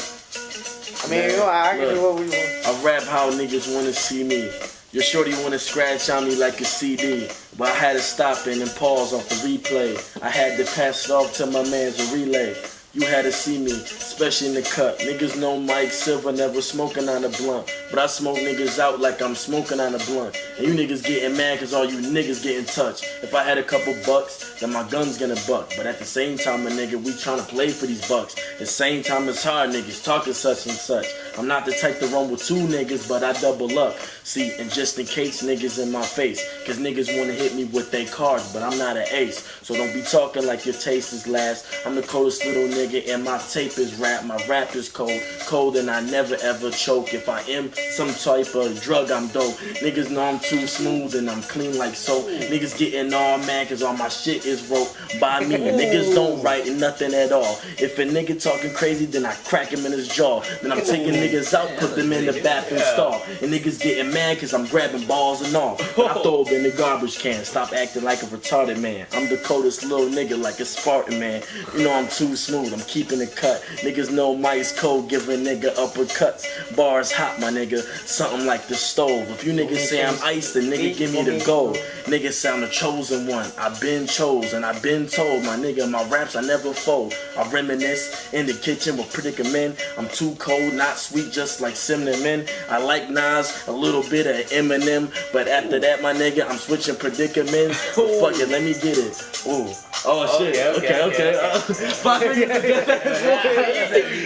I mean, you know, I can do what we want. I rap how niggas wanna see me. Your shorty wanna scratch on me like a CD, but I had to stop it and pause off the replay. I had to pass it off to my man's a relay. You had to see me, especially in the cut. Niggas know Mike Silver never smoking on a blunt, but I smoke niggas out like I'm smoking on a blunt. And you niggas getting mad cause all you niggas getting touched. If I had a couple bucks, then my gun's gonna buck. But at the same time, a nigga, we tryna play for these bucks. At the same time, it's hard niggas talking such and such. I'm not the type to run with two niggas, but I double up. See, and just in case niggas in my face, cause niggas wanna hit me with they cards, but I'm not an ace. So don't be talking like your taste is last. I'm the coldest little nigga and my tape is rap. My rap is cold, cold and I never ever choke. If I am some type of drug, I'm dope. Niggas know I'm too smooth and I'm clean like soap. Niggas getting all mad cause all my shit is wrote by me. Niggas don't write nothing at all. If a nigga talking crazy, then I crack him in his jaw. Then I'm taking niggas out, put them in the bathroom stall. And niggas getting mad cause I'm grabbing balls and all. I throw them in the garbage can. Stop acting like a retarded man. I'm the coldest little nigga like a Spartan man. You know I'm too smooth, I'm keeping it cut. Niggas know Mike's cold, giving nigga uppercuts. Bars hot, my nigga, something like the stove. If you niggas say I'm iced, then nigga give me the gold. Niggas say I'm the chosen one. I've been chosen, I've been told, my nigga, my raps I never fold. I reminisce in the kitchen with predicament. I'm too cold, not sweet, just like cinnamon. I like Nas, a little bit of Eminem, but after that, my nigga, I'm switching predicaments. But fuck it, let me get it. Ooh. Oh shit. Okay.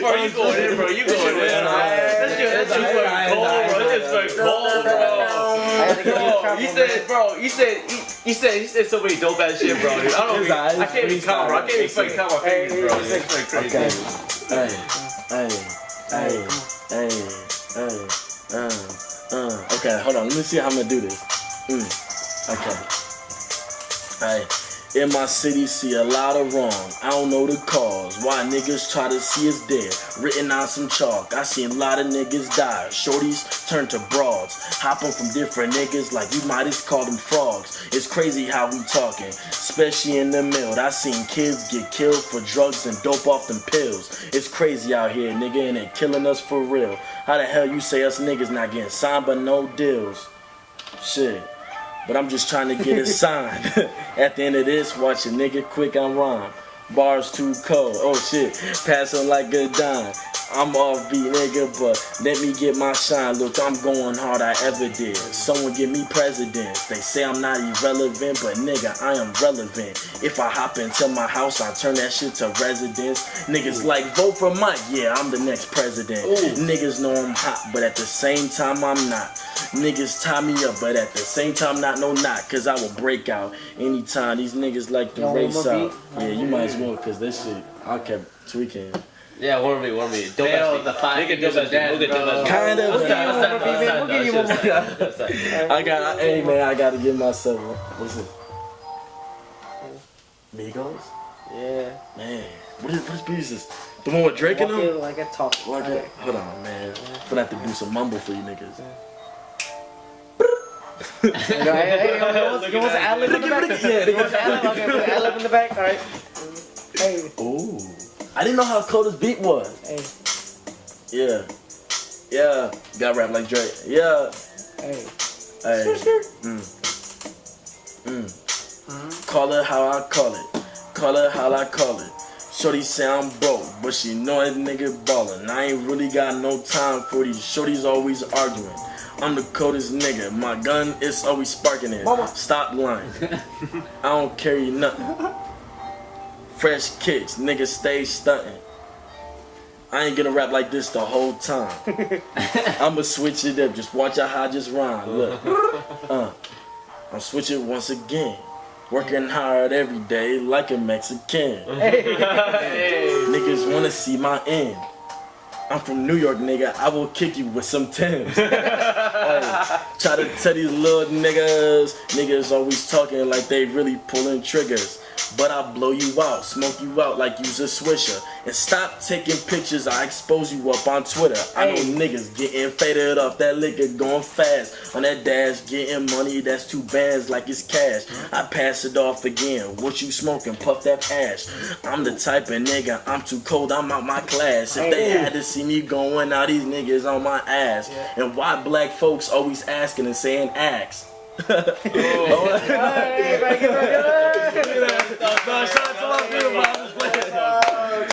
Bro, you going in, bro. You going in. That's just fucking cold, bro. That's just fucking cold, bro. You said so many dope ass shit, bro. I can't even count, bro. I can't even fucking count my fingers, bro. It's like crazy. Okay, hold on. Let me see how I'm gonna do this. Okay. In my city, see a lot of wrong. I don't know the cause. Why niggas try to see us dead. Written on some chalk. I seen a lot of niggas die. Shorties turn to broads. Hopping from different niggas like you might as call them frogs. It's crazy how we talking, especially in the mill. I seen kids get killed for drugs and dope off them pills. It's crazy out here, nigga, and they killing us for real. How the hell you say us niggas not getting signed but no deals? Shit. But I'm just trying to get it signed. At the end of this, watch a nigga quick on rhyme. Bars too cold, oh shit, pass on like a dime. I'm off beat nigga, but let me get my shine. Look, I'm going hard, I ever did. Someone give me presidents. They say I'm not irrelevant, but nigga, I am relevant. If I hop into my house, I turn that shit to residence. Niggas like, vote for Mike, yeah, I'm the next president. Niggas know I'm hot, but at the same time, I'm not. Niggas tie me up, but at the same time, not cause I will break out anytime these niggas like to race out. Yeah, you might as well, cause this shit, I kept tweaking. Yeah, warm me. Dope ass the five nigga dope ass. Kind of. We'll give you one more. Hey man, I gotta give myself one. What's it? Migos? Yeah. Man, what beat is this? The one with Drake in them? Like a talk. Hold on, man. I'm gonna have to do some mumble for you niggas. Hey, you want ad-lib in the back? Yeah, you want ad-lib? Okay, put ad-lib in the back. All right. Hey. Ooh. I didn't know how cold this beat was. Hey. Yeah. Got rap like Drake. Yeah. Hey. Call it how I call it. Call it how I call it. Shorty say I'm broke, but she know that nigga ballin'. I ain't really got no time for these shorties always arguing. I'm the coldest nigga. My gun is always sparking it. Stop lying. I don't carry nothing. Fresh kicks, niggas stay stunting. I ain't gonna rap like this the whole time. I'ma switch it up. Just watch how I just rhyme. Look. I'm switching once again. Working hard every day like a Mexican. Niggas wanna see my end. I'm from New York, nigga. I will kick you with some Timbs. Try to tell these little niggas always talking like they really pulling triggers. but I blow you out, smoke you out like you's a swisher. And stop taking pictures, I expose you up on Twitter. I know niggas getting faded up, that liquor going fast. On that dash, getting money, that's 2 bands like it's cash. I pass it off again, what you smoking, puff that ash. I'm the type of nigga, I'm too cold, I'm out my class. If they had to see me going out, these niggas on my ass. And why black folks always asking and saying axe?